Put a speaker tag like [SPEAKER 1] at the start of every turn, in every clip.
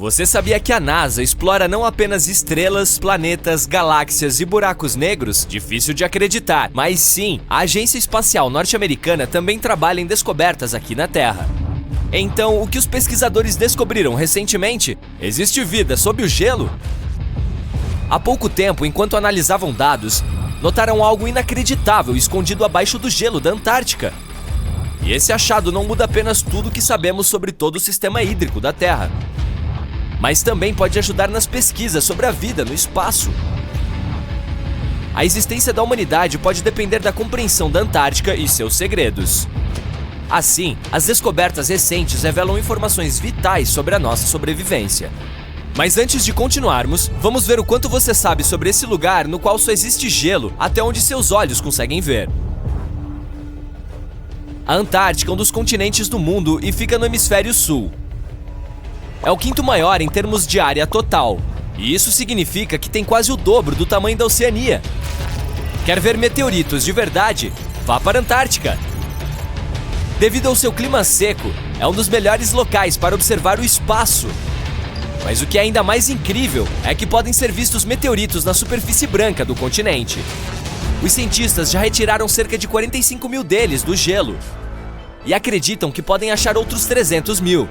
[SPEAKER 1] Você sabia que a NASA explora não apenas estrelas, planetas, galáxias e buracos negros? Difícil de acreditar, mas sim, a Agência Espacial Norte-Americana também trabalha em descobertas aqui na Terra. Então, o que os pesquisadores descobriram recentemente? Existe vida sob o gelo? Há pouco tempo, enquanto analisavam dados, notaram algo inacreditável escondido abaixo do gelo da Antártica. E esse achado não muda apenas tudo o que sabemos sobre todo o sistema hídrico da Terra, mas também pode ajudar nas pesquisas sobre a vida no espaço. A existência da humanidade pode depender da compreensão da Antártica e seus segredos. Assim, as descobertas recentes revelam informações vitais sobre a nossa sobrevivência. Mas antes de continuarmos, vamos ver o quanto você sabe sobre esse lugar no qual só existe gelo até onde seus olhos conseguem ver. A Antártica é um dos continentes do mundo e fica no hemisfério sul. É o quinto maior em termos de área total, e isso significa que tem quase o dobro do tamanho da Oceania. Quer ver meteoritos de verdade? Vá para a Antártica! Devido ao seu clima seco, é um dos melhores locais para observar o espaço. Mas o que é ainda mais incrível é que podem ser vistos meteoritos na superfície branca do continente. Os cientistas já retiraram cerca de 45 mil deles do gelo e acreditam que podem achar outros 300 mil.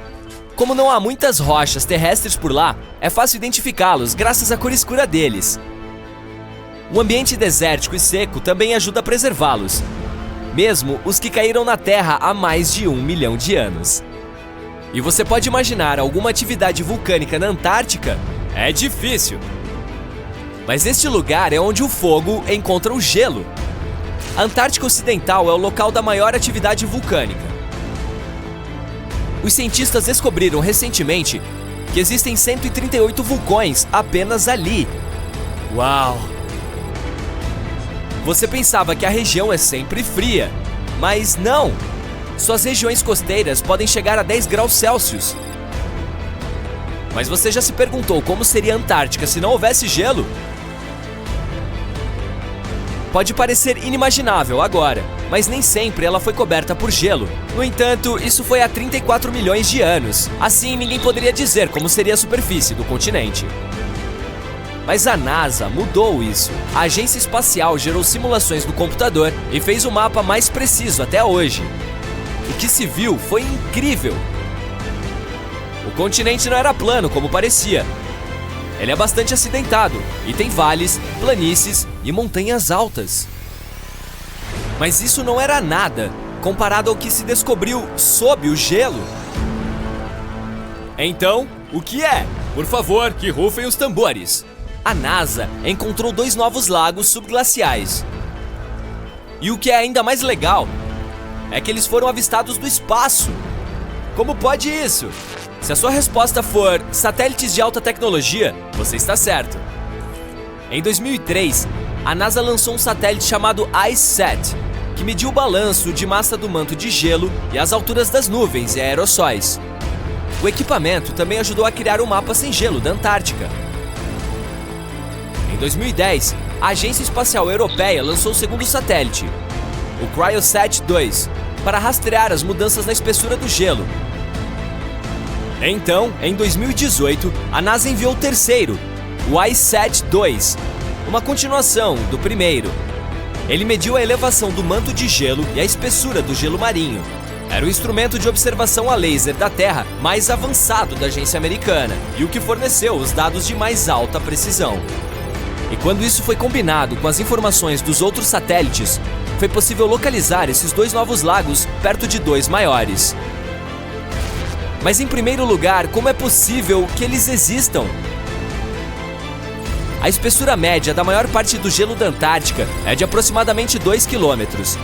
[SPEAKER 1] Como não há muitas rochas terrestres por lá, é fácil identificá-los graças à cor escura deles. O ambiente desértico e seco também ajuda a preservá-los, mesmo os que caíram na Terra há mais de 1 milhão de anos. E você pode imaginar alguma atividade vulcânica na Antártica? É difícil. Mas este lugar é onde o fogo encontra o gelo. A Antártica Ocidental é o local da maior atividade vulcânica. Os cientistas descobriram recentemente que existem 138 vulcões apenas ali. Uau! Você pensava que a região é sempre fria, mas não! Suas regiões costeiras podem chegar a 10 graus Celsius. Mas você já se perguntou como seria a Antártica se não houvesse gelo? Pode parecer inimaginável agora, mas nem sempre ela foi coberta por gelo. No entanto, isso foi há 34 milhões de anos. Assim, ninguém poderia dizer como seria a superfície do continente. Mas a NASA mudou isso. A Agência Espacial gerou simulações no computador e fez o mapa mais preciso até hoje. O que se viu foi incrível. O continente não era plano como parecia. Ele é bastante acidentado e tem vales, planícies e montanhas altas. Mas isso não era nada comparado ao que se descobriu sob o gelo. Então, o que é? Por favor, que rufem os tambores. A NASA encontrou 2 novos lagos subglaciais. E o que é ainda mais legal é que eles foram avistados do espaço. Como pode isso? Se a sua resposta for satélites de alta tecnologia, você está certo. Em 2003, a NASA lançou um satélite chamado IceSat, que mediu o balanço de massa do manto de gelo e as alturas das nuvens e aerossóis. O equipamento também ajudou a criar o mapa sem gelo da Antártica. Em 2010, a Agência Espacial Europeia lançou o segundo satélite, o Cryosat-2, para rastrear as mudanças na espessura do gelo. Então, em 2018, a NASA enviou o terceiro, o IceSat-2, uma continuação do primeiro. Ele mediu a elevação do manto de gelo e a espessura do gelo marinho. Era o instrumento de observação a laser da Terra mais avançado da agência americana e o que forneceu os dados de mais alta precisão. E quando isso foi combinado com as informações dos outros satélites, foi possível localizar esses 2 novos lagos perto de 2 maiores. Mas em primeiro lugar, como é possível que eles existam? A espessura média da maior parte do gelo da Antártica é de aproximadamente 2 quilômetros.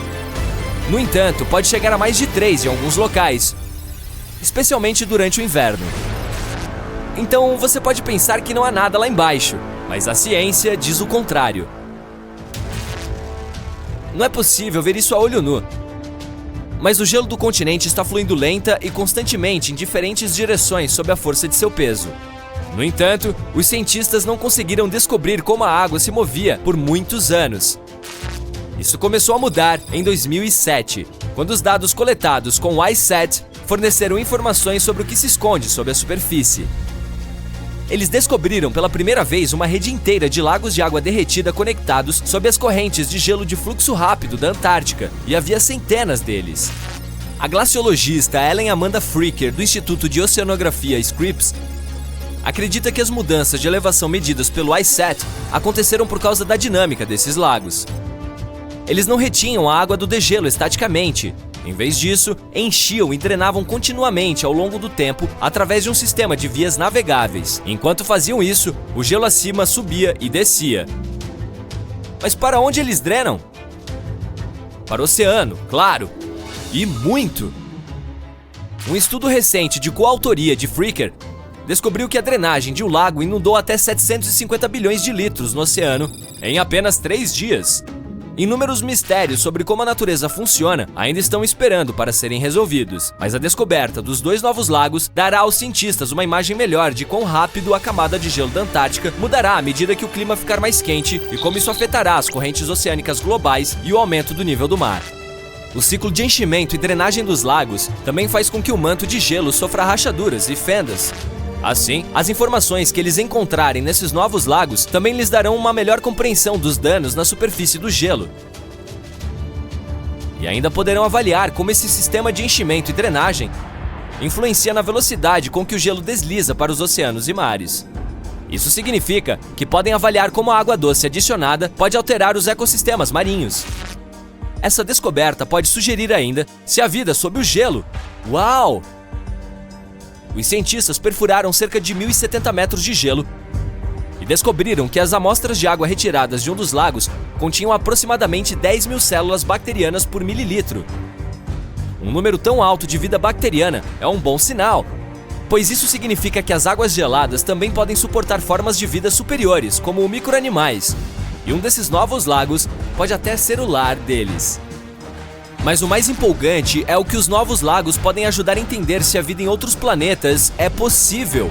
[SPEAKER 1] No entanto, pode chegar a mais de 3 em alguns locais, especialmente durante o inverno. Então você pode pensar que não há nada lá embaixo, mas a ciência diz o contrário. Não é possível ver isso a olho nu. Mas o gelo do continente está fluindo lenta e constantemente em diferentes direções sob a força de seu peso. No entanto, os cientistas não conseguiram descobrir como a água se movia por muitos anos. Isso começou a mudar em 2007, quando os dados coletados com o IceSat forneceram informações sobre o que se esconde sob a superfície. Eles descobriram pela primeira vez uma rede inteira de lagos de água derretida conectados sob as correntes de gelo de fluxo rápido da Antártica, e havia centenas deles. A glaciologista Ellen Amanda Freaker, do Instituto de Oceanografia Scripps, acredita que as mudanças de elevação medidas pelo ICET aconteceram por causa da dinâmica desses lagos. Eles não retinham a água do degelo estaticamente. Em vez disso, enchiam e drenavam continuamente ao longo do tempo através de um sistema de vias navegáveis. Enquanto faziam isso, o gelo acima subia e descia. Mas para onde eles drenam? Para o oceano, claro. E muito! Um estudo recente de coautoria de Freaker descobriu que a drenagem de um lago inundou até 750 bilhões de litros no oceano em apenas 3 dias. Inúmeros mistérios sobre como a natureza funciona ainda estão esperando para serem resolvidos, mas a descoberta dos 2 novos lagos dará aos cientistas uma imagem melhor de quão rápido a camada de gelo da Antártica mudará à medida que o clima ficar mais quente e como isso afetará as correntes oceânicas globais e o aumento do nível do mar. O ciclo de enchimento e drenagem dos lagos também faz com que o manto de gelo sofra rachaduras e fendas. Assim, as informações que eles encontrarem nesses novos lagos também lhes darão uma melhor compreensão dos danos na superfície do gelo. E ainda poderão avaliar como esse sistema de enchimento e drenagem influencia na velocidade com que o gelo desliza para os oceanos e mares. Isso significa que podem avaliar como a água doce adicionada pode alterar os ecossistemas marinhos. Essa descoberta pode sugerir ainda se há vida sob o gelo. Uau! Os cientistas perfuraram cerca de 1.070 metros de gelo e descobriram que as amostras de água retiradas de um dos lagos continham aproximadamente 10 mil células bacterianas por mililitro. Um número tão alto de vida bacteriana é um bom sinal, pois isso significa que as águas geladas também podem suportar formas de vida superiores, como micro-animais, e um desses novos lagos pode até ser o lar deles. Mas o mais empolgante é o que os novos lagos podem ajudar a entender se a vida em outros planetas é possível.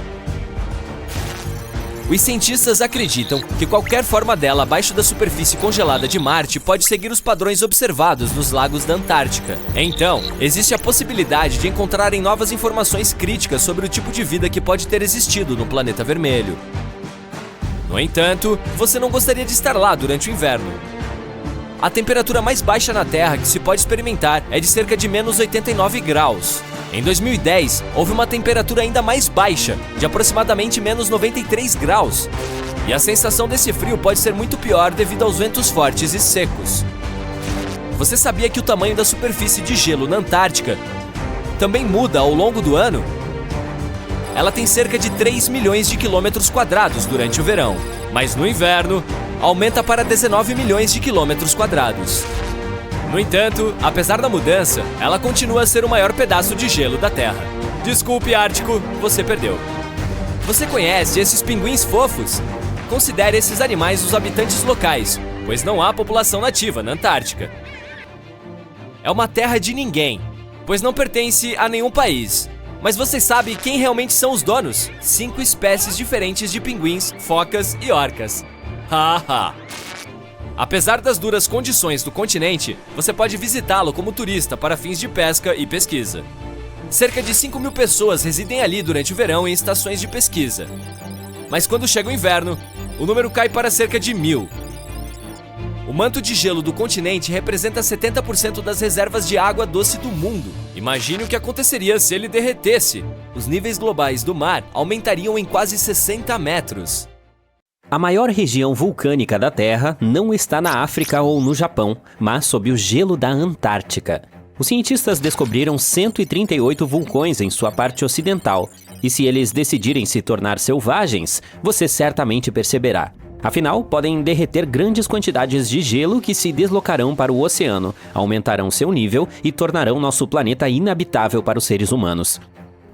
[SPEAKER 1] Os cientistas acreditam que qualquer forma dela abaixo da superfície congelada de Marte pode seguir os padrões observados nos lagos da Antártica. Então, existe a possibilidade de encontrarem novas informações críticas sobre o tipo de vida que pode ter existido no planeta vermelho. No entanto, você não gostaria de estar lá durante o inverno. A temperatura mais baixa na Terra que se pode experimentar é de cerca de menos 89 graus. Em 2010, houve uma temperatura ainda mais baixa, de aproximadamente menos 93 graus. E a sensação desse frio pode ser muito pior devido aos ventos fortes e secos. Você sabia que o tamanho da superfície de gelo na Antártica também muda ao longo do ano? Ela tem cerca de 3 milhões de quilômetros quadrados durante o verão, mas no inverno aumenta para 19 milhões de quilômetros quadrados. No entanto, apesar da mudança, ela continua a ser o maior pedaço de gelo da Terra. Desculpe, Ártico, você perdeu. Você conhece esses pinguins fofos? Considere esses animais os habitantes locais, pois não há população nativa na Antártica. É uma terra de ninguém, pois não pertence a nenhum país. Mas você sabe quem realmente são os donos? 5 espécies diferentes de pinguins, focas e orcas. Haha! Apesar das duras condições do continente, você pode visitá-lo como turista para fins de pesca e pesquisa. Cerca de 5 mil pessoas residem ali durante o verão em estações de pesquisa. Mas quando chega o inverno, o número cai para cerca de 1.000. O manto de gelo do continente representa 70% das reservas de água doce do mundo. Imagine o que aconteceria se ele derretesse. Os níveis globais do mar aumentariam em quase 60 metros.
[SPEAKER 2] A maior região vulcânica da Terra não está na África ou no Japão, mas sob o gelo da Antártica. Os cientistas descobriram 138 vulcões em sua parte ocidental, e se eles decidirem se tornar selvagens, você certamente perceberá. Afinal, podem derreter grandes quantidades de gelo que se deslocarão para o oceano, aumentarão seu nível e tornarão nosso planeta inabitável para os seres humanos.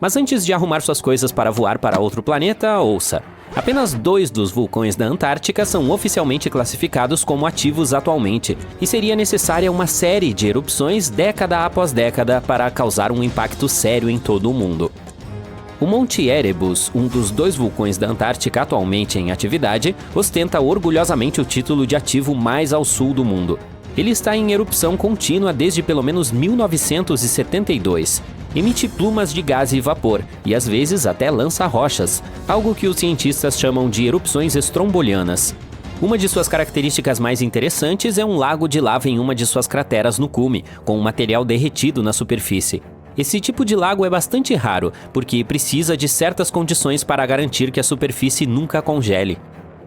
[SPEAKER 2] Mas antes de arrumar suas coisas para voar para outro planeta, ouça. Apenas 2 dos vulcões da Antártica são oficialmente classificados como ativos atualmente, e seria necessária uma série de erupções década após década para causar um impacto sério em todo o mundo. O Monte Erebus, um dos 2 vulcões da Antártica atualmente em atividade, ostenta orgulhosamente o título de ativo mais ao sul do mundo. Ele está em erupção contínua desde pelo menos 1972. Emite plumas de gás e vapor, e às vezes até lança rochas, algo que os cientistas chamam de erupções estrombolianas. Uma de suas características mais interessantes é um lago de lava em uma de suas crateras no cume, com um material derretido na superfície. Esse tipo de lago é bastante raro, porque precisa de certas condições para garantir que a superfície nunca congele.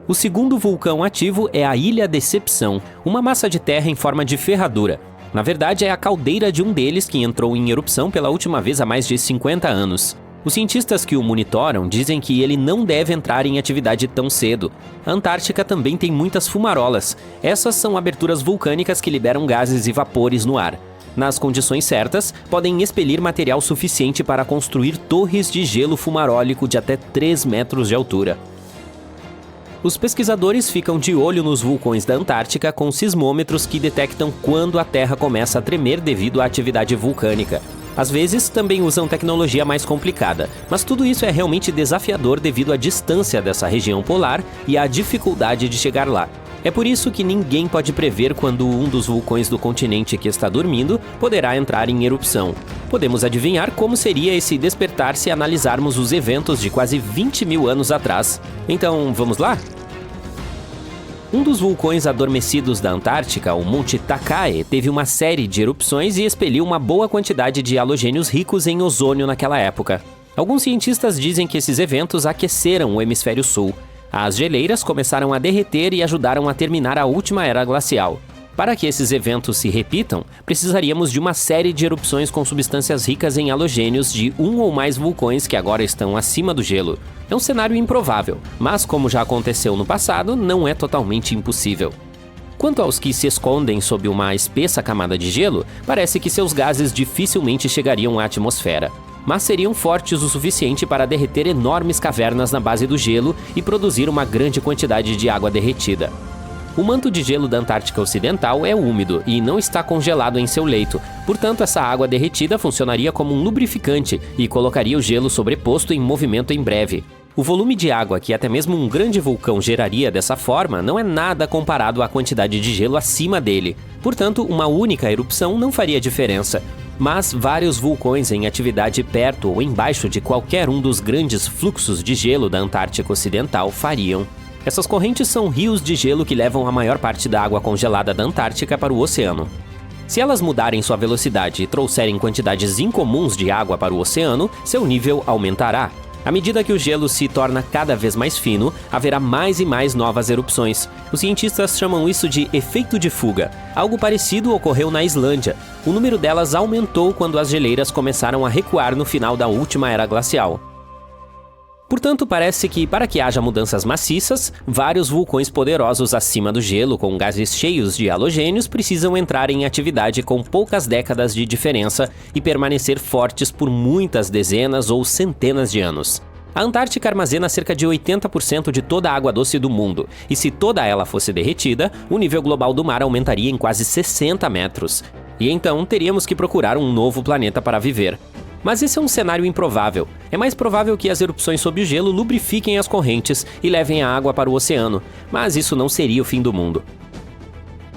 [SPEAKER 2] O segundo vulcão ativo é a Ilha Decepção, uma massa de terra em forma de ferradura. Na verdade, é a caldeira de um deles que entrou em erupção pela última vez há mais de 50 anos. Os cientistas que o monitoram dizem que ele não deve entrar em atividade tão cedo. A Antártica também tem muitas fumarolas. Essas são aberturas vulcânicas que liberam gases e vapores no ar. Nas condições certas, podem expelir material suficiente para construir torres de gelo fumarólico de até 3 metros de altura. Os pesquisadores ficam de olho nos vulcões da Antártica com sismômetros que detectam quando a Terra começa a tremer devido à atividade vulcânica. Às vezes, também usam tecnologia mais complicada, mas tudo isso é realmente desafiador devido à distância dessa região polar e à dificuldade de chegar lá. É por isso que ninguém pode prever quando um dos vulcões do continente que está dormindo poderá entrar em erupção. Podemos adivinhar como seria esse despertar se analisarmos os eventos de quase 20 mil anos atrás. Então, vamos lá? Um dos vulcões adormecidos da Antártica, o Monte Takae, teve uma série de erupções e expeliu uma boa quantidade de halogênios ricos em ozônio naquela época. Alguns cientistas dizem que esses eventos aqueceram o hemisfério sul. As geleiras começaram a derreter e ajudaram a terminar a última era glacial. Para que esses eventos se repitam, precisaríamos de uma série de erupções com substâncias ricas em halogênios de um ou mais vulcões que agora estão acima do gelo. É um cenário improvável, mas como já aconteceu no passado, não é totalmente impossível. Quanto aos que se escondem sob uma espessa camada de gelo, parece que seus gases dificilmente chegariam à atmosfera, mas seriam fortes o suficiente para derreter enormes cavernas na base do gelo e produzir uma grande quantidade de água derretida. O manto de gelo da Antártica Ocidental é úmido e não está congelado em seu leito, portanto essa água derretida funcionaria como um lubrificante e colocaria o gelo sobreposto em movimento em breve. O volume de água que até mesmo um grande vulcão geraria dessa forma não é nada comparado à quantidade de gelo acima dele, portanto uma única erupção não faria diferença. Mas vários vulcões em atividade perto ou embaixo de qualquer um dos grandes fluxos de gelo da Antártica Ocidental fariam. Essas correntes são rios de gelo que levam a maior parte da água congelada da Antártica para o oceano. Se elas mudarem sua velocidade e trouxerem quantidades incomuns de água para o oceano, seu nível aumentará. À medida que o gelo se torna cada vez mais fino, haverá mais e mais novas erupções. Os cientistas chamam isso de efeito de fuga. Algo parecido ocorreu na Islândia. O número delas aumentou quando as geleiras começaram a recuar no final da última era glacial. Portanto, parece que para que haja mudanças maciças, vários vulcões poderosos acima do gelo com gases cheios de halogênios precisam entrar em atividade com poucas décadas de diferença e permanecer fortes por muitas dezenas ou centenas de anos. A Antártica armazena cerca de 80% de toda a água doce do mundo, e se toda ela fosse derretida, o nível global do mar aumentaria em quase 60 metros. E então teríamos que procurar um novo planeta para viver. Mas esse é um cenário improvável. É mais provável que as erupções sob o gelo lubrifiquem as correntes e levem a água para o oceano, mas isso não seria o fim do mundo.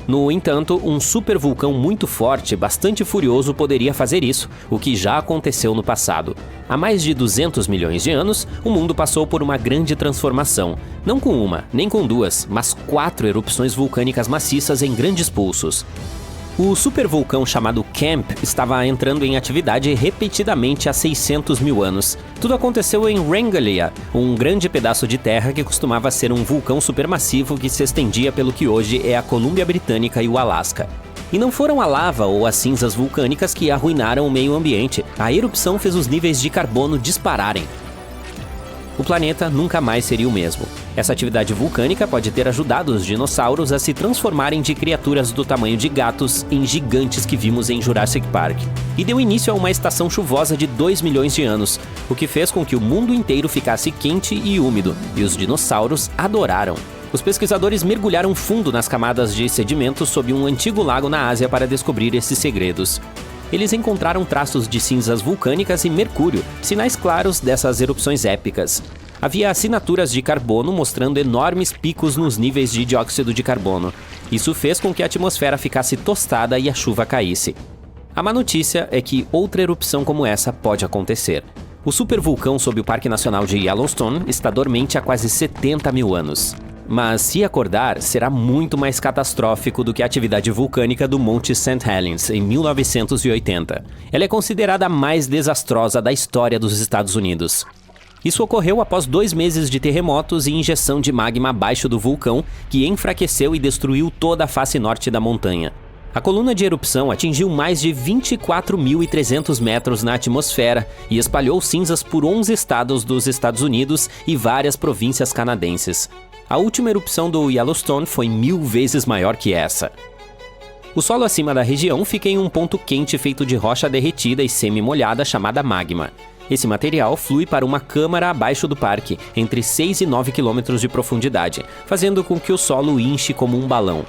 [SPEAKER 2] No entanto, um supervulcão muito forte, bastante furioso, poderia fazer isso, o que já aconteceu no passado. Há mais de 200 milhões de anos, o mundo passou por uma grande transformação. Não com uma, nem com duas, mas 4 erupções vulcânicas maciças em grandes pulsos. O supervulcão chamado Kemp estava entrando em atividade repetidamente há 600 mil anos. Tudo aconteceu em Wrangellia, um grande pedaço de terra que costumava ser um vulcão supermassivo que se estendia pelo que hoje é a Colômbia Britânica e o Alasca. E não foram a lava ou as cinzas vulcânicas que arruinaram o meio ambiente. A erupção fez os níveis de carbono dispararem. O planeta nunca mais seria o mesmo. Essa atividade vulcânica pode ter ajudado os dinossauros a se transformarem de criaturas do tamanho de gatos em gigantes que vimos em Jurassic Park. E deu início a uma estação chuvosa de 2 milhões de anos, o que fez com que o mundo inteiro ficasse quente e úmido, e os dinossauros adoraram. Os pesquisadores mergulharam fundo nas camadas de sedimentos sob um antigo lago na Ásia para descobrir esses segredos. Eles encontraram traços de cinzas vulcânicas e mercúrio, sinais claros dessas erupções épicas. Havia assinaturas de carbono mostrando enormes picos nos níveis de dióxido de carbono. Isso fez com que a atmosfera ficasse tostada e a chuva caísse. A má notícia é que outra erupção como essa pode acontecer. O supervulcão sob o Parque Nacional de Yellowstone está dormente há quase 70 mil anos. Mas se acordar, será muito mais catastrófico do que a atividade vulcânica do Monte St. Helens, em 1980. Ela é considerada a mais desastrosa da história dos Estados Unidos. Isso ocorreu após 2 meses de terremotos e injeção de magma abaixo do vulcão, que enfraqueceu e destruiu toda a face norte da montanha. A coluna de erupção atingiu mais de 24.300 metros na atmosfera e espalhou cinzas por 11 estados dos Estados Unidos e várias províncias canadenses. A última erupção do Yellowstone foi 1000 vezes maior que essa. O solo acima da região fica em um ponto quente feito de rocha derretida e semi-molhada chamada magma. Esse material flui para uma câmara abaixo do parque, entre 6 e 9 quilômetros de profundidade, fazendo com que o solo inche como um balão.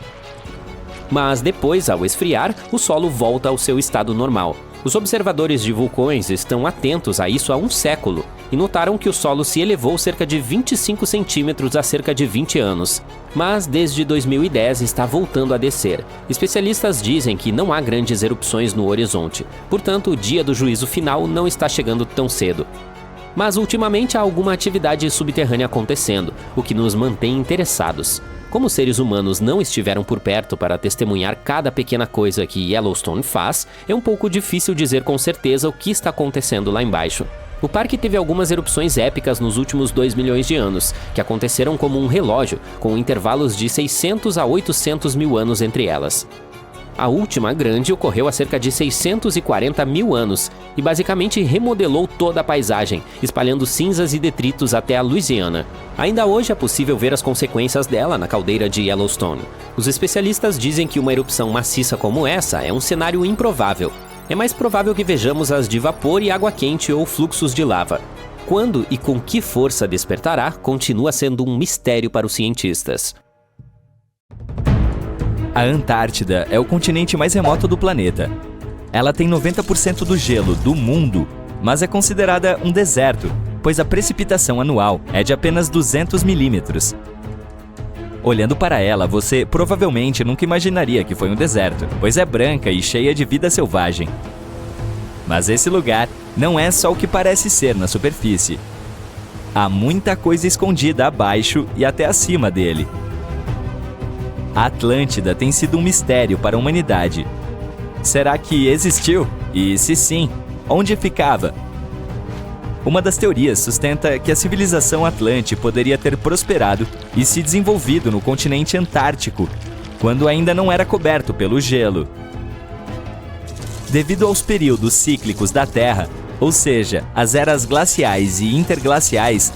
[SPEAKER 2] Mas depois, ao esfriar, o solo volta ao seu estado normal. Os observadores de vulcões estão atentos a isso há um século e notaram que o solo se elevou cerca de 25 centímetros há cerca de 20 anos. Mas desde 2010 está voltando a descer. Especialistas dizem que não há grandes erupções no horizonte, portanto o dia do juízo final não está chegando tão cedo. Mas ultimamente há alguma atividade subterrânea acontecendo, o que nos mantém interessados. Como os seres humanos não estiveram por perto para testemunhar cada pequena coisa que Yellowstone faz, é um pouco difícil dizer com certeza o que está acontecendo lá embaixo. O parque teve algumas erupções épicas nos últimos 2 milhões de anos, que aconteceram como um relógio, com intervalos de 600 a 800 mil anos entre elas. A última grande ocorreu há cerca de 640 mil anos e basicamente remodelou toda a paisagem, espalhando cinzas e detritos até a Louisiana. Ainda hoje é possível ver as consequências dela na caldeira de Yellowstone. Os especialistas dizem que uma erupção maciça como essa é um cenário improvável. É mais provável que vejamos as de vapor e água quente ou fluxos de lava. Quando e com que força despertará continua sendo um mistério para os cientistas.
[SPEAKER 3] A Antártida é o continente mais remoto do planeta. Ela tem 90% do gelo do mundo, mas é considerada um deserto, pois a precipitação anual é de apenas 200 milímetros. Olhando para ela, você provavelmente nunca imaginaria que foi um deserto, pois é branca e cheia de vida selvagem. Mas esse lugar não é só o que parece ser na superfície. Há muita coisa escondida abaixo e até acima dele. A Atlântida tem sido um mistério para a humanidade. Será que existiu? E se sim, onde ficava? Uma das teorias sustenta que a civilização Atlante poderia ter prosperado e se desenvolvido no continente antártico, quando ainda não era coberto pelo gelo. Devido aos períodos cíclicos da Terra, ou seja, as eras glaciais e interglaciais,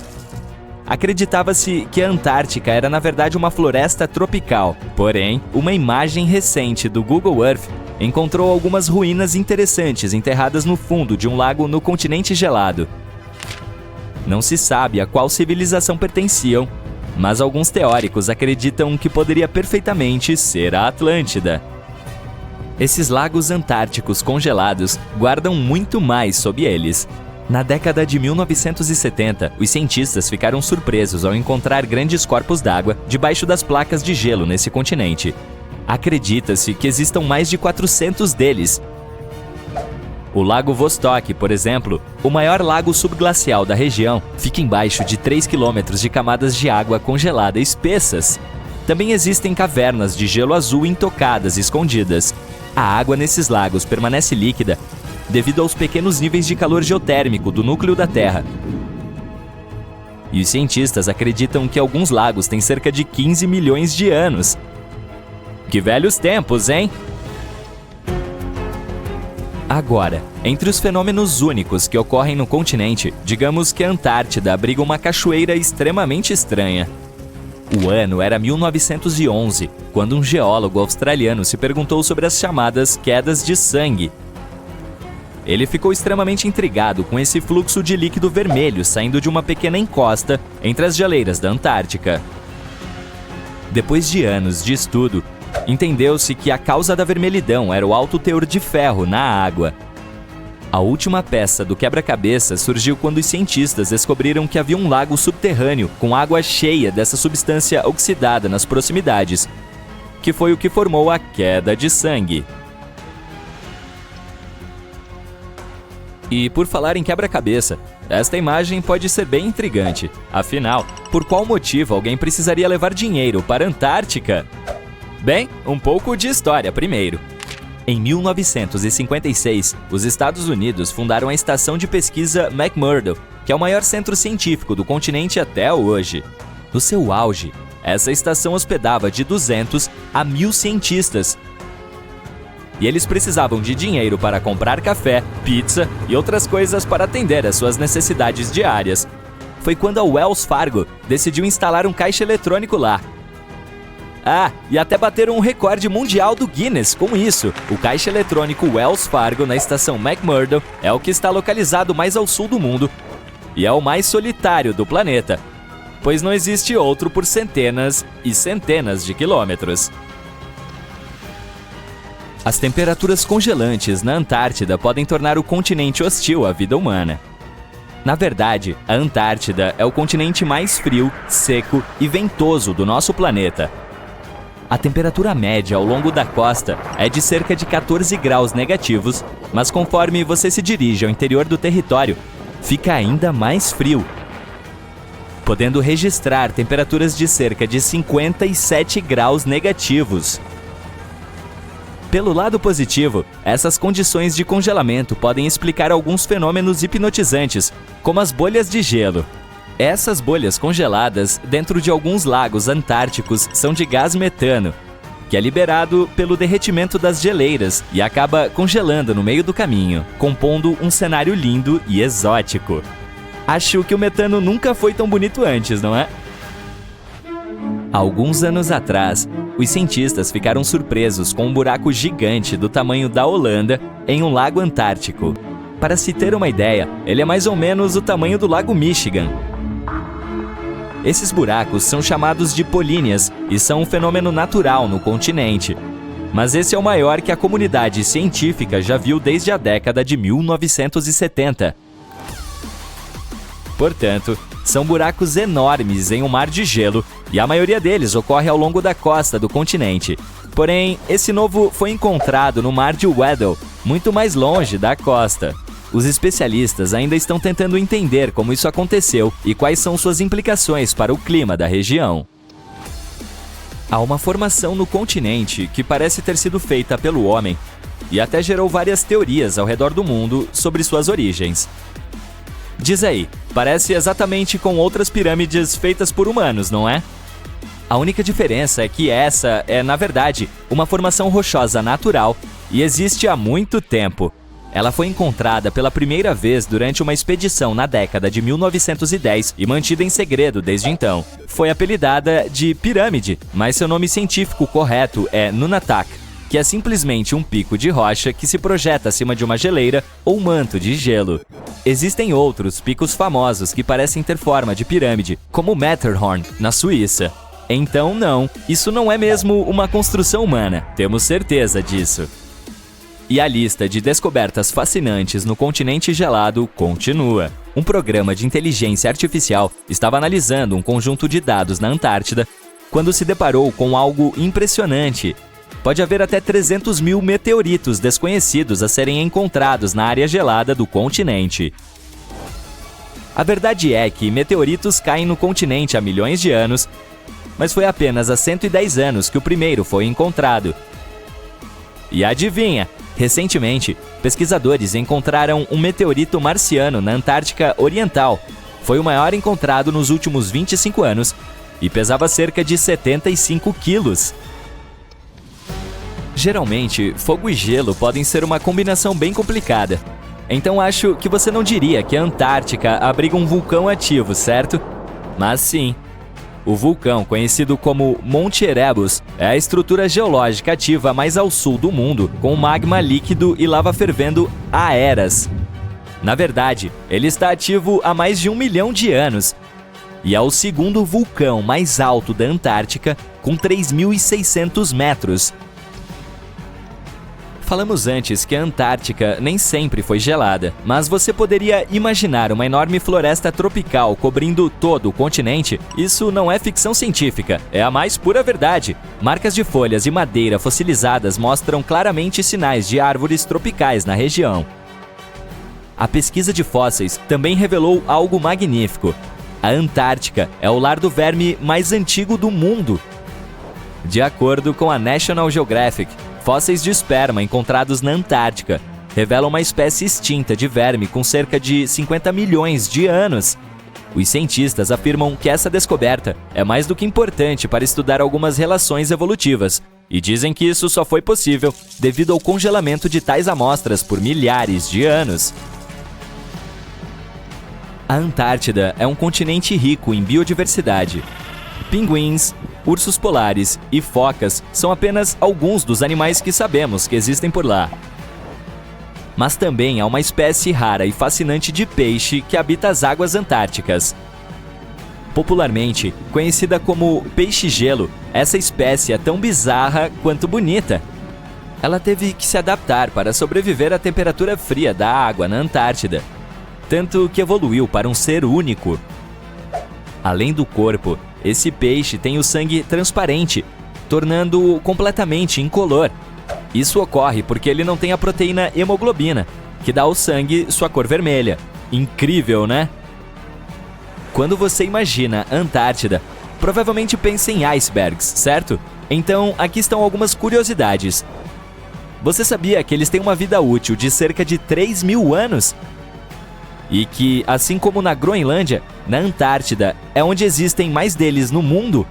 [SPEAKER 3] acreditava-se que a Antártica era na verdade uma floresta tropical. Porém, uma imagem recente do Google Earth encontrou algumas ruínas interessantes enterradas no fundo de um lago no continente gelado. Não se sabe a qual civilização pertenciam, mas alguns teóricos acreditam que poderia perfeitamente ser a Atlântida. Esses lagos antárticos congelados guardam muito mais sob eles. Na década de 1970, os cientistas ficaram surpresos ao encontrar grandes corpos d'água debaixo das placas de gelo nesse continente. Acredita-se que existam mais de 400 deles. O Lago Vostok, por exemplo, o maior lago subglacial da região, fica embaixo de 3 quilômetros de camadas de água congelada espessas. Também existem cavernas de gelo azul intocadas e escondidas. A água nesses lagos permanece líquida devido aos pequenos níveis de calor geotérmico do núcleo da Terra. E os cientistas acreditam que alguns lagos têm cerca de 15 milhões de anos. Que velhos tempos, hein? Agora, entre os fenômenos únicos que ocorrem no continente, digamos que a Antártida abriga uma cachoeira extremamente estranha. O ano era 1911, quando um geólogo australiano se perguntou sobre as chamadas quedas de sangue. Ele ficou extremamente intrigado com esse fluxo de líquido vermelho saindo de uma pequena encosta entre as geleiras da Antártica. Depois de anos de estudo, entendeu-se que a causa da vermelhidão era o alto teor de ferro na água. A última peça do quebra-cabeça surgiu quando os cientistas descobriram que havia um lago subterrâneo com água cheia dessa substância oxidada nas proximidades. que foi o que formou a queda de sangue. E por falar em quebra-cabeça, esta imagem pode ser bem intrigante. Afinal, por qual motivo alguém precisaria levar dinheiro para a Antártica? Bem, um pouco de história primeiro. Em 1956, os Estados Unidos fundaram a Estação de Pesquisa McMurdo, que é o maior centro científico do continente até hoje. No seu auge, essa estação hospedava de 200 a 1.000 cientistas. E eles precisavam de dinheiro para comprar café, pizza e outras coisas para atender às suas necessidades diárias. Foi quando a Wells Fargo decidiu instalar um caixa eletrônico lá. Ah, e até bateram um recorde mundial do Guinness com isso. O caixa eletrônico Wells Fargo na estação McMurdo é o que está localizado mais ao sul do mundo e é o mais solitário do planeta, pois não existe outro por centenas e centenas de quilômetros. As temperaturas congelantes na Antártida podem tornar o continente hostil à vida humana. Na verdade, a Antártida é o continente mais frio, seco e ventoso do nosso planeta. A temperatura média ao longo da costa é de cerca de 14 graus negativos, mas conforme você se dirige ao interior do território, fica ainda mais frio, podendo registrar temperaturas de cerca de 57 graus negativos. Pelo lado positivo, essas condições de congelamento podem explicar alguns fenômenos hipnotizantes, como as bolhas de gelo. Essas bolhas congeladas dentro de alguns lagos antárticos são de gás metano, que é liberado pelo derretimento das geleiras e acaba congelando no meio do caminho, compondo um cenário lindo e exótico. Acho que o metano nunca foi tão bonito antes, não é? Alguns anos atrás, os cientistas ficaram surpresos com um buraco gigante do tamanho da Holanda em um lago antártico. Para se ter uma ideia, ele é mais ou menos o tamanho do lago Michigan. Esses buracos são chamados de políneas e são um fenômeno natural no continente. Mas esse é o maior que a comunidade científica já viu desde a década de 1970. Portanto, são buracos enormes em um mar de gelo e a maioria deles ocorre ao longo da costa do continente. Porém, esse novo foi encontrado no mar de Weddell, muito mais longe da costa. Os especialistas ainda estão tentando entender como isso aconteceu e quais são suas implicações para o clima da região. Há uma formação no continente que parece ter sido feita pelo homem e até gerou várias teorias ao redor do mundo sobre suas origens. Diz aí, parece exatamente com outras pirâmides feitas por humanos, não é? A única diferença é que essa é, na verdade, uma formação rochosa natural e existe há muito tempo. Ela foi encontrada pela primeira vez durante uma expedição na década de 1910 e mantida em segredo desde então. Foi apelidada de pirâmide, mas seu nome científico correto é Nunatak, que é simplesmente um pico de rocha que se projeta acima de uma geleira ou manto de gelo. Existem outros picos famosos que parecem ter forma de pirâmide, como o Matterhorn, na Suíça. Então não, isso não é mesmo uma construção humana, temos certeza disso. E a lista de descobertas fascinantes no continente gelado continua. Um programa de inteligência artificial estava analisando um conjunto de dados na Antártida quando se deparou com algo impressionante. Pode haver até 300 mil meteoritos desconhecidos a serem encontrados na área gelada do continente. A verdade é que meteoritos caem no continente há milhões de anos, mas foi apenas há 110 anos que o primeiro foi encontrado. E adivinha? Recentemente, pesquisadores encontraram um meteorito marciano na Antártica Oriental. Foi o maior encontrado nos últimos 25 anos e pesava cerca de 75 quilos. Geralmente, fogo e gelo podem ser uma combinação bem complicada. Então acho que você não diria que a Antártica abriga um vulcão ativo, certo? Mas sim. O vulcão, conhecido como Monte Erebus, é a estrutura geológica ativa mais ao sul do mundo, com magma líquido e lava fervendo há eras. Na verdade, ele está ativo há mais de 1 milhão de anos e é o segundo vulcão mais alto da Antártica, com 3.600 metros. Falamos antes que a Antártica nem sempre foi gelada, mas você poderia imaginar uma enorme floresta tropical cobrindo todo o continente? Isso não é ficção científica, é a mais pura verdade. Marcas de folhas e madeira fossilizadas mostram claramente sinais de árvores tropicais na região. A pesquisa de fósseis também revelou algo magnífico. A Antártica é o lar do verme mais antigo do mundo. De acordo com a National Geographic, fósseis de esperma encontrados na Antártica revelam uma espécie extinta de verme com cerca de 50 milhões de anos. Os cientistas afirmam que essa descoberta é mais do que importante para estudar algumas relações evolutivas e dizem que isso só foi possível devido ao congelamento de tais amostras por milhares de anos. A Antártida é um continente rico em biodiversidade. Pinguins, ursos polares e focas são apenas alguns dos animais que sabemos que existem por lá. Mas também há uma espécie rara e fascinante de peixe que habita as águas antárticas. Popularmente conhecida como peixe-gelo, essa espécie é tão bizarra quanto bonita. Ela teve que se adaptar para sobreviver à temperatura fria da água na Antártida, tanto que evoluiu para um ser único. Além do corpo, esse peixe tem o sangue transparente, tornando-o completamente incolor. Isso ocorre porque ele não tem a proteína hemoglobina, que dá ao sangue sua cor vermelha. Incrível, né? Quando você imagina Antártida, provavelmente pensa em icebergs, certo? Então, aqui estão algumas curiosidades. Você sabia que eles têm uma vida útil de cerca de 3.000 anos? E que, assim como na Groenlândia, na Antártida é onde existem mais deles no mundo?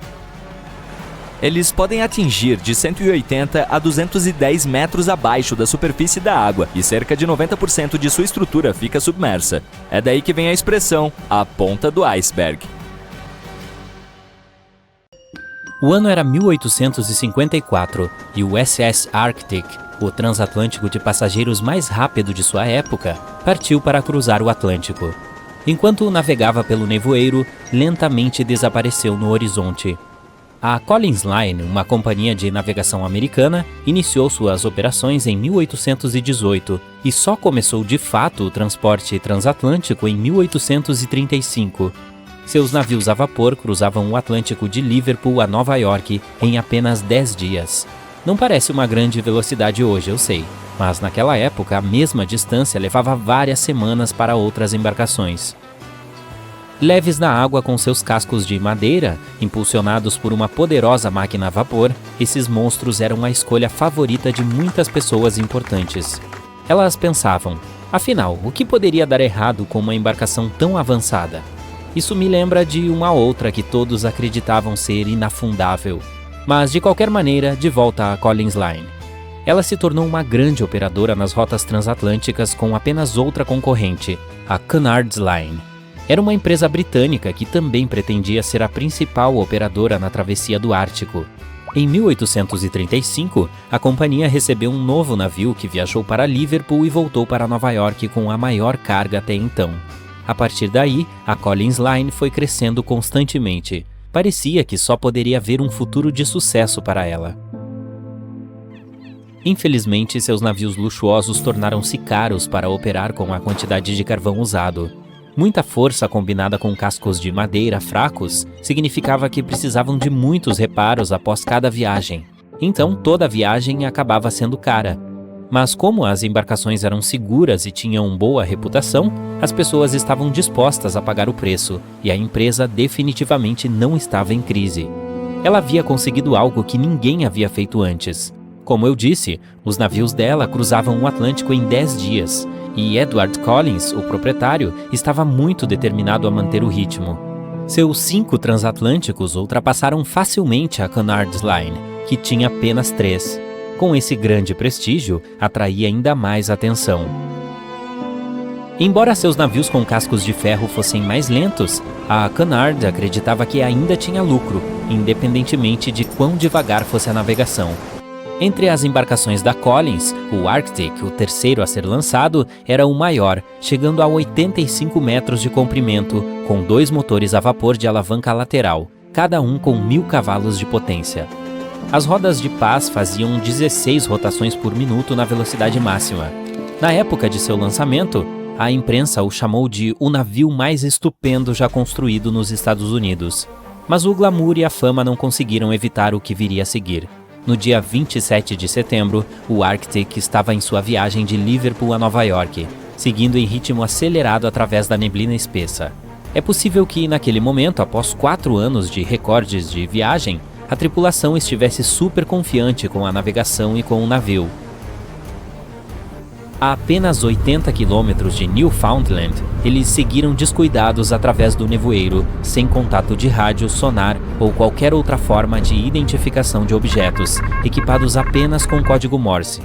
[SPEAKER 3] Eles podem atingir de 180 a 210 metros abaixo da superfície da água e cerca de 90% de sua estrutura fica submersa. É daí que vem a expressão, a ponta do iceberg.
[SPEAKER 2] O ano era 1854 e o SS Arctic, o transatlântico de passageiros mais rápido de sua época, partiu para cruzar o Atlântico. Enquanto navegava pelo nevoeiro, lentamente desapareceu no horizonte. A Collins Line, uma companhia de navegação americana, iniciou suas operações em 1818 e só começou de fato o transporte transatlântico em 1835. Seus navios a vapor cruzavam o Atlântico de Liverpool a Nova York em apenas 10 dias. Não parece uma grande velocidade hoje, eu sei, mas naquela época a mesma distância levava várias semanas para outras embarcações. Leves na água com seus cascos de madeira, impulsionados por uma poderosa máquina a vapor, esses monstros eram a escolha favorita de muitas pessoas importantes. Elas pensavam, afinal, o que poderia dar errado com uma embarcação tão avançada? Isso me lembra de uma outra que todos acreditavam ser inafundável. Mas, de qualquer maneira, de volta à Collins Line. Ela se tornou uma grande operadora nas rotas transatlânticas com apenas outra concorrente, a Cunard's Line. Era uma empresa britânica que também pretendia ser a principal operadora na travessia do Ártico. Em 1835, a companhia recebeu um novo navio que viajou para Liverpool e voltou para Nova York com a maior carga até então. A partir daí, a Collins Line foi crescendo constantemente. Parecia que só poderia haver um futuro de sucesso para ela. Infelizmente, seus navios luxuosos tornaram-se caros para operar com a quantidade de carvão usado. Muita força combinada com cascos de madeira fracos significava que precisavam de muitos reparos após cada viagem. Então, toda a viagem acabava sendo cara. Mas como as embarcações eram seguras e tinham boa reputação, as pessoas estavam dispostas a pagar o preço, e a empresa definitivamente não estava em crise. Ela havia conseguido algo que ninguém havia feito antes. Como eu disse, os navios dela cruzavam o Atlântico em 10 dias, e Edward Collins, o proprietário, estava muito determinado a manter o ritmo. Seus 5 transatlânticos ultrapassaram facilmente a Cunard's Line, que tinha apenas 3. Com esse grande prestígio, atraía ainda mais atenção. Embora seus navios com cascos de ferro fossem mais lentos, a Cunard acreditava que ainda tinha lucro, independentemente de quão devagar fosse a navegação. Entre as embarcações da Collins, o Arctic, o terceiro a ser lançado, era o maior, chegando a 85 metros de comprimento, com 2 motores a vapor de alavanca lateral, cada um com 1.000 cavalos de potência. As rodas de paz faziam 16 rotações por minuto na velocidade máxima. Na época de seu lançamento, a imprensa o chamou de o navio mais estupendo já construído nos Estados Unidos. Mas o glamour e a fama não conseguiram evitar o que viria a seguir. No dia 27 de setembro, o Arctic estava em sua viagem de Liverpool a Nova York, seguindo em ritmo acelerado através da neblina espessa. É possível que, naquele momento, após 4 anos de recordes de viagem, a tripulação estivesse super confiante com a navegação e com o navio. A apenas 80 quilômetros de Newfoundland, eles seguiram descuidados através do nevoeiro, sem contato de rádio, sonar ou qualquer outra forma de identificação de objetos, equipados apenas com código Morse.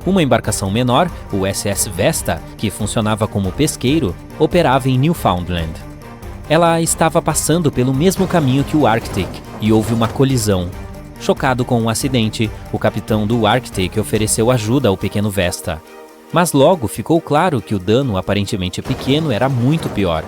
[SPEAKER 2] Uma embarcação menor, o SS Vesta, que funcionava como pesqueiro, operava em Newfoundland. Ela estava passando pelo mesmo caminho que o Arctic e houve uma colisão. Chocado com o acidente, o capitão do Arctic ofereceu ajuda ao pequeno Vesta. Mas logo ficou claro que o dano aparentemente pequeno era muito pior.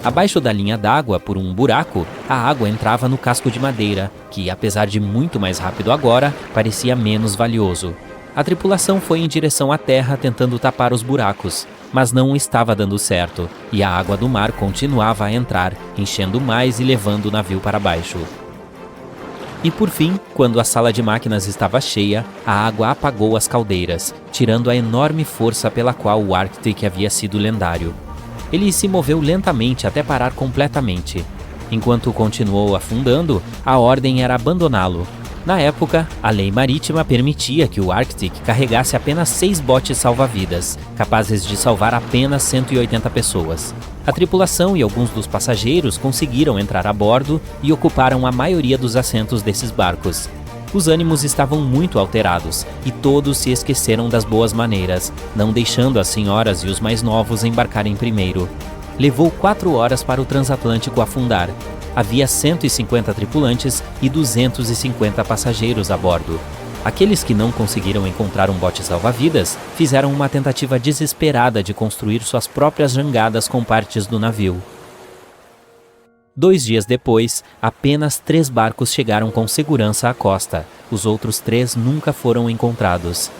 [SPEAKER 2] Abaixo da linha d'água, por um buraco, a água entrava no casco de madeira, que, apesar de muito mais rápido agora, parecia menos valioso. A tripulação foi em direção à terra tentando tapar os buracos, mas não estava dando certo, e a água do mar continuava a entrar, enchendo mais e levando o navio para baixo. E por fim, quando a sala de máquinas estava cheia, a água apagou as caldeiras, tirando a enorme força pela qual o Arctic havia sido lendário. Ele se moveu lentamente até parar completamente. Enquanto continuou afundando, a ordem era abandoná-lo. Na época, a lei marítima permitia que o Arctic carregasse apenas 6 botes salva-vidas, capazes de salvar apenas 180 pessoas. A tripulação e alguns dos passageiros conseguiram entrar a bordo e ocuparam a maioria dos assentos desses barcos. Os ânimos estavam muito alterados e todos se esqueceram das boas maneiras, não deixando as senhoras e os mais novos embarcarem primeiro. Levou 4 horas para o transatlântico afundar. Havia 150 tripulantes e 250 passageiros a bordo. Aqueles que não conseguiram encontrar um bote salva-vidas fizeram uma tentativa desesperada de construir suas próprias jangadas com partes do navio. 2 dias depois, apenas 3 barcos chegaram com segurança à costa. Os outros 3 nunca foram encontrados.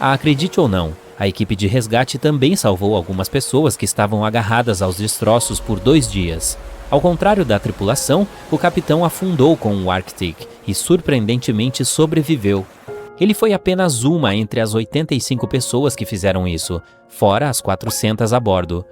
[SPEAKER 2] Acredite ou não, a equipe de resgate também salvou algumas pessoas que estavam agarradas aos destroços por 2 dias. Ao contrário da tripulação, o capitão afundou com o Arctic e surpreendentemente sobreviveu. Ele foi apenas uma entre as 85 pessoas que fizeram isso, fora as 400 a bordo.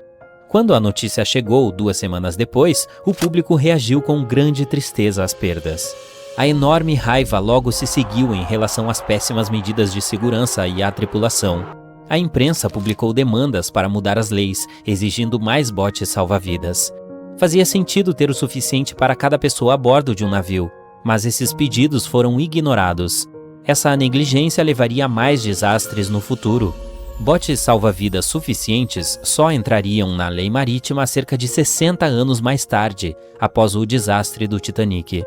[SPEAKER 2] Quando a notícia chegou 2 semanas depois, o público reagiu com grande tristeza às perdas. A enorme raiva logo se seguiu em relação às péssimas medidas de segurança e à tripulação. A imprensa publicou demandas para mudar as leis, exigindo mais botes salva-vidas. Fazia sentido ter o suficiente para cada pessoa a bordo de um navio, mas esses pedidos foram ignorados. Essa negligência levaria a mais desastres no futuro. Botes salva-vidas suficientes só entrariam na lei marítima cerca de 60 anos mais tarde, após o desastre do Titanic.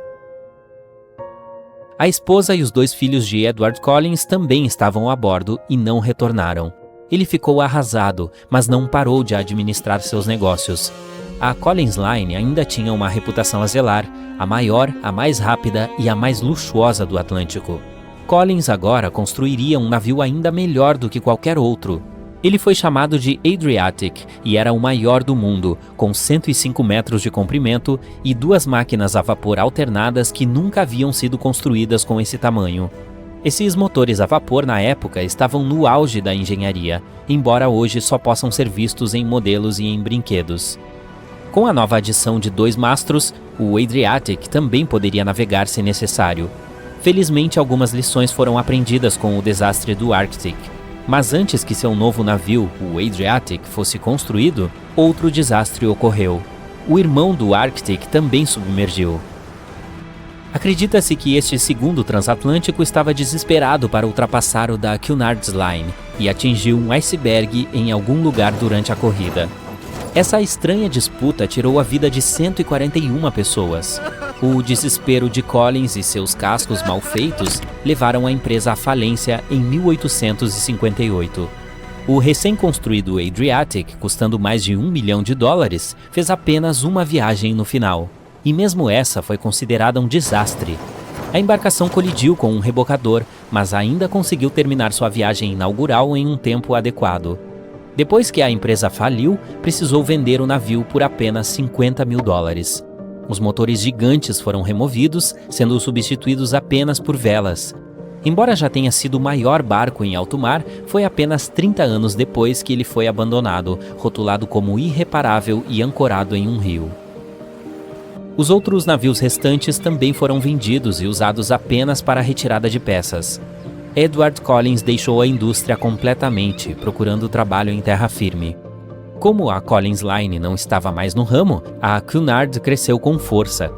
[SPEAKER 2] A esposa e os 2 filhos de Edward Collins também estavam a bordo e não retornaram. Ele ficou arrasado, mas não parou de administrar seus negócios. A Collins Line ainda tinha uma reputação a zelar, a maior, a mais rápida e a mais luxuosa do Atlântico. Collins agora construiria um navio ainda melhor do que qualquer outro. Ele foi chamado de Adriatic e era o maior do mundo, com 105 metros de comprimento e 2 máquinas a vapor alternadas que nunca haviam sido construídas com esse tamanho. Esses motores a vapor na época estavam no auge da engenharia, embora hoje só possam ser vistos em modelos e em brinquedos. Com a nova adição de 2 mastros, o Adriatic também poderia navegar se necessário. Felizmente, algumas lições foram aprendidas com o desastre do Arctic. Mas antes que seu novo navio, o Adriatic, fosse construído, outro desastre ocorreu. O irmão do Arctic também submergiu. Acredita-se que este segundo transatlântico estava desesperado para ultrapassar o da Cunard's Line e atingiu um iceberg em algum lugar durante a corrida. Essa estranha disputa tirou a vida de 141 pessoas. O desespero de Collins e seus cascos mal feitos levaram a empresa à falência em 1858. O recém-construído Adriatic, custando mais de $1 milhão, fez apenas uma viagem no final. E mesmo essa foi considerada um desastre. A embarcação colidiu com um rebocador, mas ainda conseguiu terminar sua viagem inaugural em um tempo adequado. Depois que a empresa faliu, precisou vender o navio por apenas $50 mil. Os motores gigantes foram removidos, sendo substituídos apenas por velas. Embora já tenha sido o maior barco em alto mar, foi apenas 30 anos depois que ele foi abandonado, rotulado como irreparável e ancorado em um rio. Os outros navios restantes também foram vendidos e usados apenas para a retirada de peças. Edward Collins deixou a indústria completamente, procurando trabalho em terra firme. Como a Collins Line não estava mais no ramo, a Cunard cresceu com força.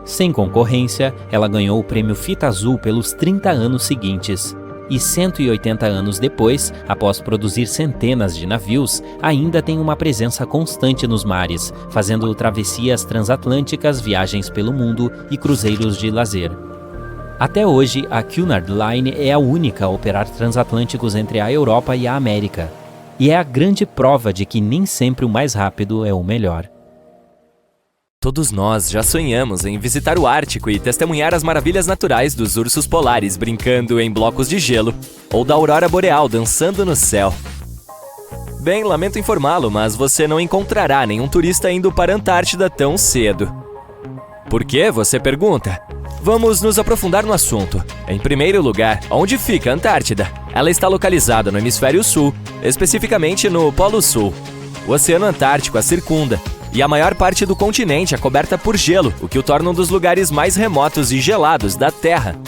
[SPEAKER 2] Sem concorrência, ela ganhou o prêmio Fita Azul pelos 30 anos seguintes. E 180 anos depois, após produzir centenas de navios, ainda tem uma presença constante nos mares, fazendo travessias transatlânticas, viagens pelo mundo e cruzeiros de lazer. Até hoje, a Cunard Line é a única a operar transatlânticos entre a Europa e a América. E é a grande prova de que nem sempre o mais rápido é o melhor.
[SPEAKER 1] Todos nós já sonhamos em visitar o Ártico e testemunhar as maravilhas naturais dos ursos polares brincando em blocos de gelo, ou da aurora boreal dançando no céu. Bem, lamento informá-lo, mas você não encontrará nenhum turista indo para a Antártida tão cedo. Por quê, você pergunta? Vamos nos aprofundar no assunto. Em primeiro lugar, onde fica a Antártida? Ela está localizada no hemisfério sul, especificamente no Polo Sul. O Oceano Antártico a circunda, e a maior parte do continente é coberta por gelo, o que o torna um dos lugares mais remotos e gelados da Terra.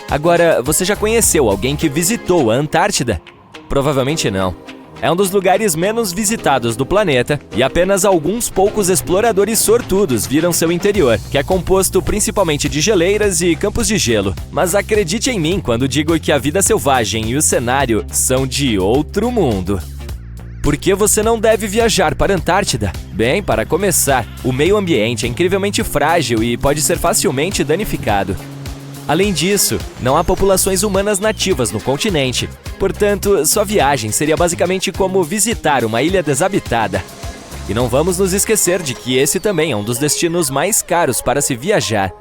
[SPEAKER 1] Agora, você já conheceu alguém que visitou a Antártida? Provavelmente não. É um dos lugares menos visitados do planeta e apenas alguns poucos exploradores sortudos viram seu interior, que é composto principalmente de geleiras e campos de gelo. Mas acredite em mim quando digo que a vida selvagem e o cenário são de outro mundo. Por que você não deve viajar para a Antártida? Bem, para começar, o meio ambiente é incrivelmente frágil e pode ser facilmente danificado. Além disso, não há populações humanas nativas no continente, portanto, sua viagem seria basicamente como visitar uma ilha desabitada. E não vamos nos esquecer de que esse também é um dos destinos mais caros para se viajar.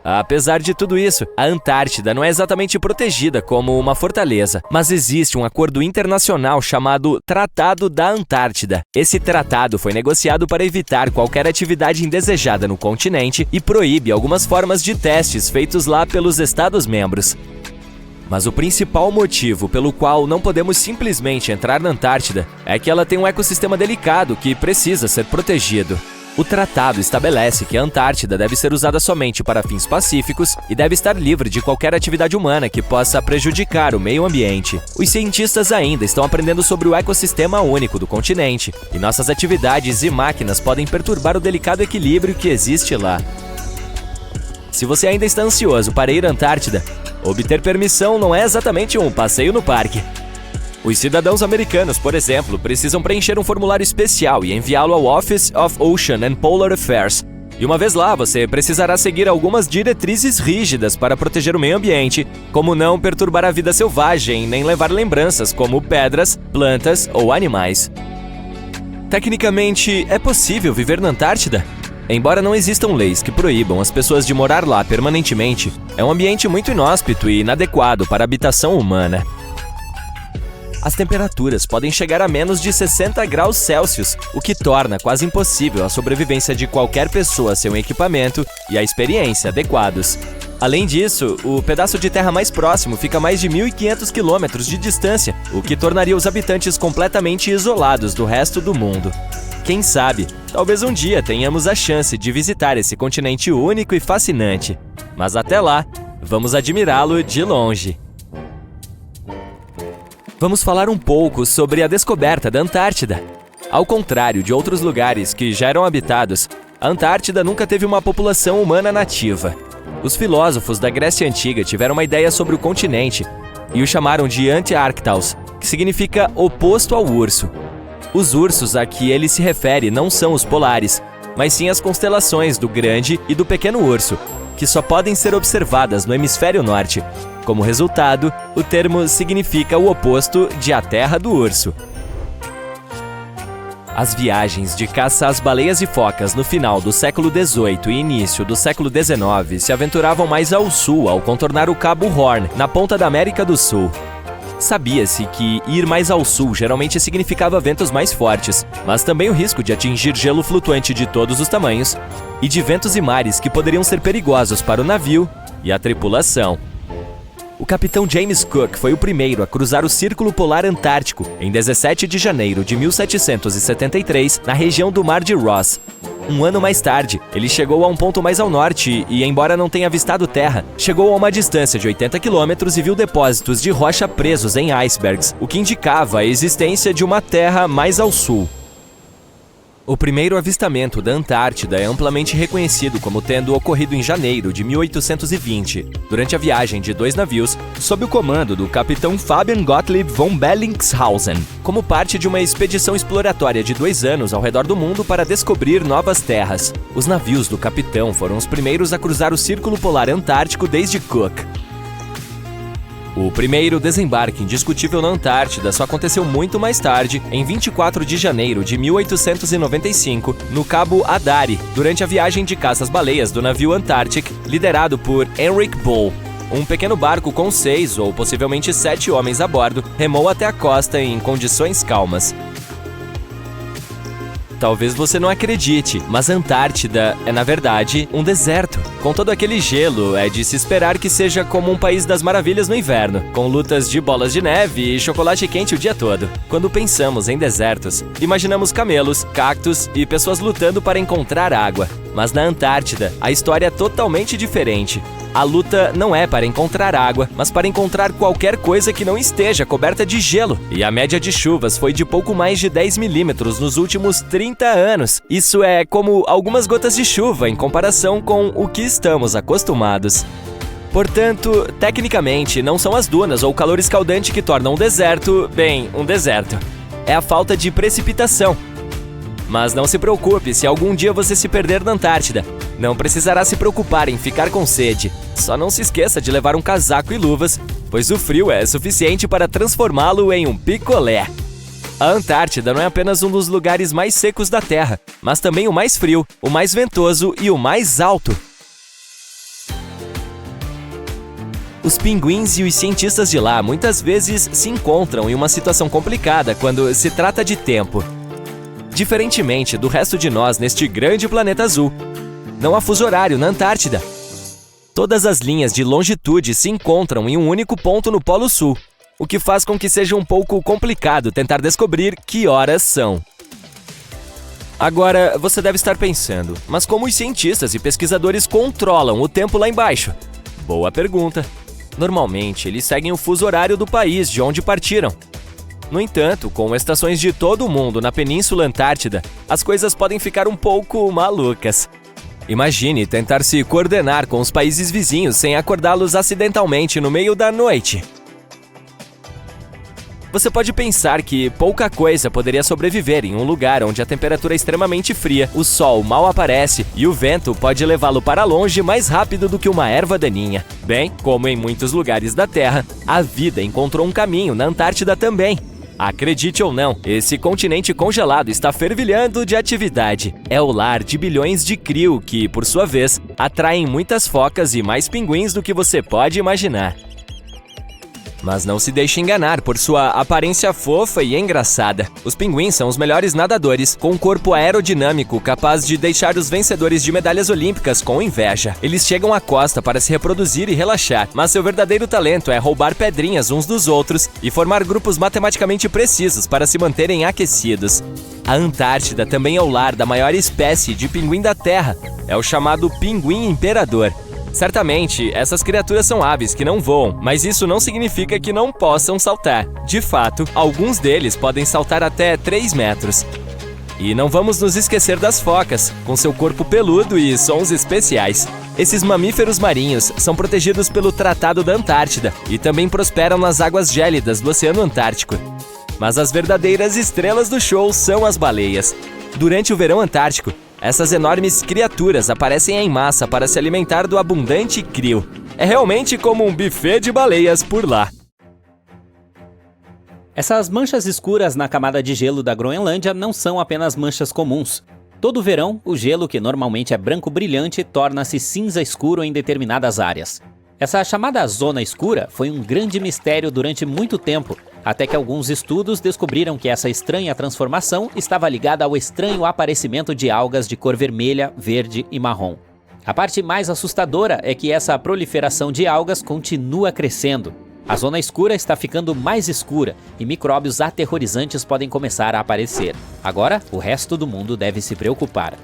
[SPEAKER 1] Apesar de tudo isso, a Antártida não é exatamente protegida como uma fortaleza, mas existe um acordo internacional chamado Tratado da Antártida. Esse tratado foi negociado para evitar qualquer atividade indesejada no continente e proíbe algumas formas de testes feitos lá pelos Estados-membros. Mas o principal motivo pelo qual não podemos simplesmente entrar na Antártida é que ela tem um ecossistema delicado que precisa ser protegido. O tratado estabelece que a Antártida deve ser usada somente para fins pacíficos e deve estar livre de qualquer atividade humana que possa prejudicar o meio ambiente. Os cientistas ainda estão aprendendo sobre o ecossistema único do continente, e nossas atividades e máquinas podem perturbar o delicado equilíbrio que existe lá. Se você ainda está ansioso para ir à Antártida, obter permissão não é exatamente um passeio no parque. Os cidadãos americanos, por exemplo, precisam preencher um formulário especial e enviá-lo ao Office of Ocean and Polar Affairs. E uma vez lá, você precisará seguir algumas diretrizes rígidas para proteger o meio ambiente, como não perturbar a vida selvagem, nem levar lembranças como pedras, plantas ou animais. Tecnicamente, é possível viver na Antártida? Embora não existam leis que proíbam as pessoas de morar lá permanentemente, é um ambiente muito inóspito e inadequado para a habitação humana. As temperaturas podem chegar a menos de 60 graus Celsius, o que torna quase impossível a sobrevivência de qualquer pessoa sem um equipamento e a experiência adequados. Além disso, o pedaço de terra mais próximo fica a mais de 1.500 quilômetros de distância, o que tornaria os habitantes completamente isolados do resto do mundo. Quem sabe, talvez um dia tenhamos a chance de visitar esse continente único e fascinante. Mas até lá, vamos admirá-lo de longe. Vamos falar um pouco sobre a descoberta da Antártida. Ao contrário de outros lugares que já eram habitados, a Antártida nunca teve uma população humana nativa. Os filósofos da Grécia Antiga tiveram uma ideia sobre o continente e o chamaram de Antiarctos, que significa oposto ao urso. Os ursos a que ele se refere não são os polares, mas sim as constelações do Grande e do Pequeno Urso, que só podem ser observadas no hemisfério norte. Como resultado, o termo significa o oposto de a terra do urso. As viagens de caça às baleias e focas no final do século XVIII e início do século XIX se aventuravam mais ao sul ao contornar o Cabo Horn, na ponta da América do Sul. Sabia-se que ir mais ao sul geralmente significava ventos mais fortes, mas também o risco de atingir gelo flutuante de todos os tamanhos e de ventos e mares que poderiam ser perigosos para o navio e a tripulação. O capitão James Cook foi o primeiro a cruzar o Círculo Polar Antártico em 17 de janeiro de 1773, na região do Mar de Ross. Um ano mais tarde, ele chegou a um ponto mais ao norte e, embora não tenha avistado terra, chegou a uma distância de 80 quilômetros e viu depósitos de rocha presos em icebergs, o que indicava a existência de uma terra mais ao sul. O primeiro avistamento da Antártida é amplamente reconhecido como tendo ocorrido em janeiro de 1820, durante a viagem de 2 navios, sob o comando do capitão Fabian Gottlieb von Bellingshausen, como parte de uma expedição exploratória de 2 anos ao redor do mundo para descobrir novas terras. Os navios do capitão foram os primeiros a cruzar o Círculo Polar Antártico desde Cook. O primeiro desembarque indiscutível na Antártida só aconteceu muito mais tarde, em 24 de janeiro de 1895, no Cabo Adare, durante a viagem de caça às baleias do navio Antarctic, liderado por Henrik Bull. Um pequeno barco com 6 ou possivelmente 7 homens a bordo remou até a costa em condições calmas. Talvez você não acredite, mas a Antártida é, na verdade, um deserto. Com todo aquele gelo, é de se esperar que seja como um país das maravilhas no inverno, com lutas de bolas de neve e chocolate quente o dia todo. Quando pensamos em desertos, imaginamos camelos, cactos e pessoas lutando para encontrar água. Mas na Antártida, a história é totalmente diferente. A luta não é para encontrar água, mas para encontrar qualquer coisa que não esteja coberta de gelo. E a média de chuvas foi de pouco mais de 10 milímetros nos últimos 30 anos. Isso é como algumas gotas de chuva em comparação com o que estamos acostumados. Portanto, tecnicamente, não são as dunas ou o calor escaldante que tornam um deserto, bem, um deserto. É a falta de precipitação. Mas não se preocupe se algum dia você se perder na Antártida. Não precisará se preocupar em ficar com sede. Só não se esqueça de levar um casaco e luvas, pois o frio é suficiente para transformá-lo em um picolé. A Antártida não é apenas um dos lugares mais secos da Terra, mas também o mais frio, o mais ventoso e o mais alto. Os pinguins e os cientistas de lá muitas vezes se encontram em uma situação complicada quando se trata de tempo. Diferentemente do resto de nós neste grande planeta azul, não há fuso horário na Antártida. Todas as linhas de longitude se encontram em um único ponto no Polo Sul, o que faz com que seja um pouco complicado tentar descobrir que horas são. Agora, você deve estar pensando, mas como os cientistas e pesquisadores controlam o tempo lá embaixo? Boa pergunta. Normalmente, eles seguem o fuso horário do país de onde partiram. No entanto, com estações de todo o mundo na Península Antártida, as coisas podem ficar um pouco malucas. Imagine tentar se coordenar com os países vizinhos sem acordá-los acidentalmente no meio da noite. Você pode pensar que pouca coisa poderia sobreviver em um lugar onde a temperatura é extremamente fria, o sol mal aparece e o vento pode levá-lo para longe mais rápido do que uma erva daninha. Bem, como em muitos lugares da Terra, a vida encontrou um caminho na Antártida também. Acredite ou não, esse continente congelado está fervilhando de atividade. É o lar de bilhões de krill que, por sua vez, atraem muitas focas e mais pinguins do que você pode imaginar. Mas não se deixe enganar por sua aparência fofa e engraçada. Os pinguins são os melhores nadadores, com um corpo aerodinâmico capaz de deixar os vencedores de medalhas olímpicas com inveja. Eles chegam à costa para se reproduzir e relaxar, mas seu verdadeiro talento é roubar pedrinhas uns dos outros e formar grupos matematicamente precisos para se manterem aquecidos. A Antártida também é o lar da maior espécie de pinguim da Terra. É o chamado pinguim imperador. Certamente, essas criaturas são aves que não voam, mas isso não significa que não possam saltar. De fato, alguns deles podem saltar até 3 metros. E não vamos nos esquecer das focas, com seu corpo peludo e sons especiais. Esses mamíferos marinhos são protegidos pelo Tratado da Antártida e também prosperam nas águas gélidas do Oceano Antártico. Mas as verdadeiras estrelas do show são as baleias. Durante o verão antártico, essas enormes criaturas aparecem em massa para se alimentar do abundante krill. É realmente como um buffet de baleias por lá.
[SPEAKER 2] Essas manchas escuras na camada de gelo da Groenlândia não são apenas manchas comuns. Todo verão, o gelo, que normalmente é branco brilhante, torna-se cinza escuro em determinadas áreas. Essa chamada zona escura foi um grande mistério durante muito tempo, até que alguns estudos descobriram que essa estranha transformação estava ligada ao estranho aparecimento de algas de cor vermelha, verde e marrom. A parte mais assustadora é que essa proliferação de algas continua crescendo. A zona escura está ficando mais escura e micróbios aterrorizantes podem começar a aparecer. Agora, o resto do mundo deve se preocupar.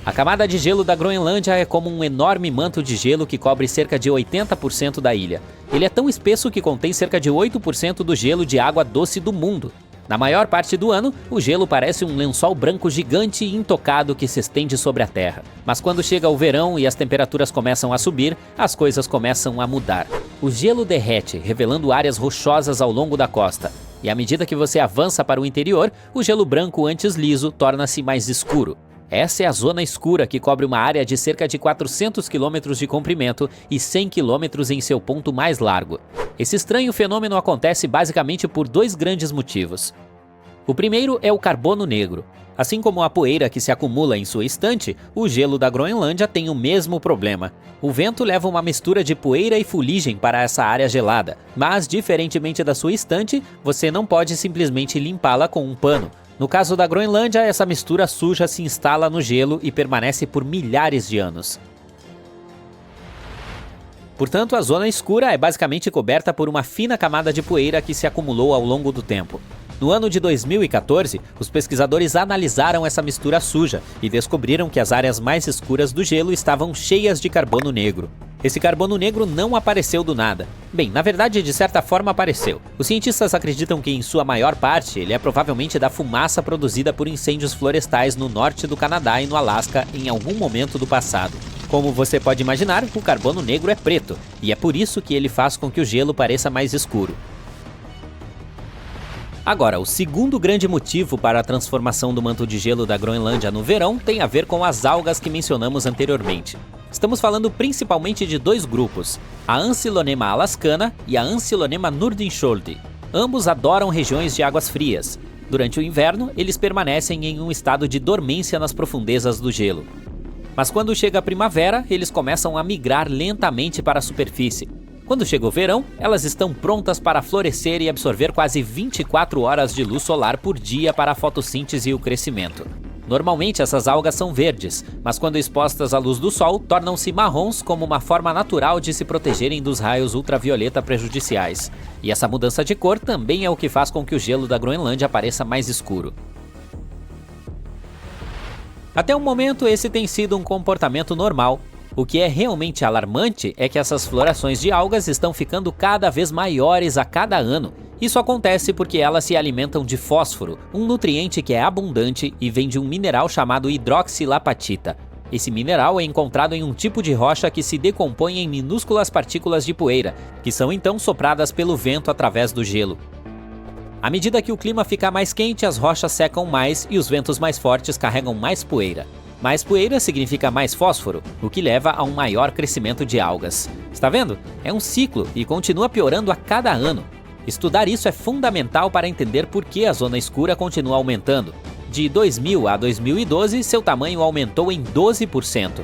[SPEAKER 2] A camada de gelo da Groenlândia é como um enorme manto de gelo que cobre cerca de 80% da ilha. Ele é tão espesso que contém cerca de 8% do gelo de água doce do mundo. Na maior parte do ano, o gelo parece um lençol branco gigante e intocado que se estende sobre a Terra. Mas quando chega o verão e as temperaturas começam a subir, as coisas começam a mudar. O gelo derrete, revelando áreas rochosas ao longo da costa. E à medida que você avança para o interior, o gelo branco antes liso torna-se mais escuro. Essa é a zona escura que cobre uma área de cerca de 400 km de comprimento e 100 km em seu ponto mais largo. Esse estranho fenômeno acontece basicamente por dois grandes motivos. O primeiro é o carbono negro. Assim como a poeira que se acumula em sua estante, o gelo da Groenlândia tem o mesmo problema. O vento leva uma mistura de poeira e fuligem para essa área gelada, mas, diferentemente da sua estante, você não pode simplesmente limpá-la com um pano. No caso da Groenlândia, essa mistura suja se instala no gelo e permanece por milhares de anos. Portanto, a zona escura é basicamente coberta por uma fina camada de poeira que se acumulou ao longo do tempo. No ano de 2014, os pesquisadores analisaram essa mistura suja e descobriram que as áreas mais escuras do gelo estavam cheias de carbono negro. Esse carbono negro não apareceu do nada. Bem, na verdade, de certa forma apareceu. Os cientistas acreditam que, em sua maior parte, ele é provavelmente da fumaça produzida por incêndios florestais no norte do Canadá e no Alasca em algum momento do passado. Como você pode imaginar, o carbono negro é preto, e é por isso que ele faz com que o gelo pareça mais escuro. Agora, o segundo grande motivo para a transformação do manto de gelo da Groenlândia no verão tem a ver com as algas que mencionamos anteriormente. Estamos falando principalmente de dois grupos, a Ancylonema alascana e a Ancylonema nordenskjold. Ambos adoram regiões de águas frias. Durante o inverno, eles permanecem em um estado de dormência nas profundezas do gelo. Mas quando chega a primavera, eles começam a migrar lentamente para a superfície. Quando chega o verão, elas estão prontas para florescer e absorver quase 24 horas de luz solar por dia para a fotossíntese e o crescimento. Normalmente essas algas são verdes, mas quando expostas à luz do sol, tornam-se marrons como uma forma natural de se protegerem dos raios ultravioleta prejudiciais. E essa mudança de cor também é o que faz com que o gelo da Groenlândia pareça mais escuro. Até o momento, esse tem sido um comportamento normal. O que é realmente alarmante é que essas florações de algas estão ficando cada vez maiores a cada ano. Isso acontece porque elas se alimentam de fósforo, um nutriente que é abundante e vem de um mineral chamado hidroxilapatita. Esse mineral é encontrado em um tipo de rocha que se decompõe em minúsculas partículas de poeira, que são então sopradas pelo vento através do gelo. À medida que o clima fica mais quente, as rochas secam mais e os ventos mais fortes carregam mais poeira. Mais poeira significa mais fósforo, o que leva a um maior crescimento de algas. Está vendo? É um ciclo e continua piorando a cada ano. Estudar isso é fundamental para entender por que a zona escura continua aumentando. De 2000 a 2012, seu tamanho aumentou em 12%.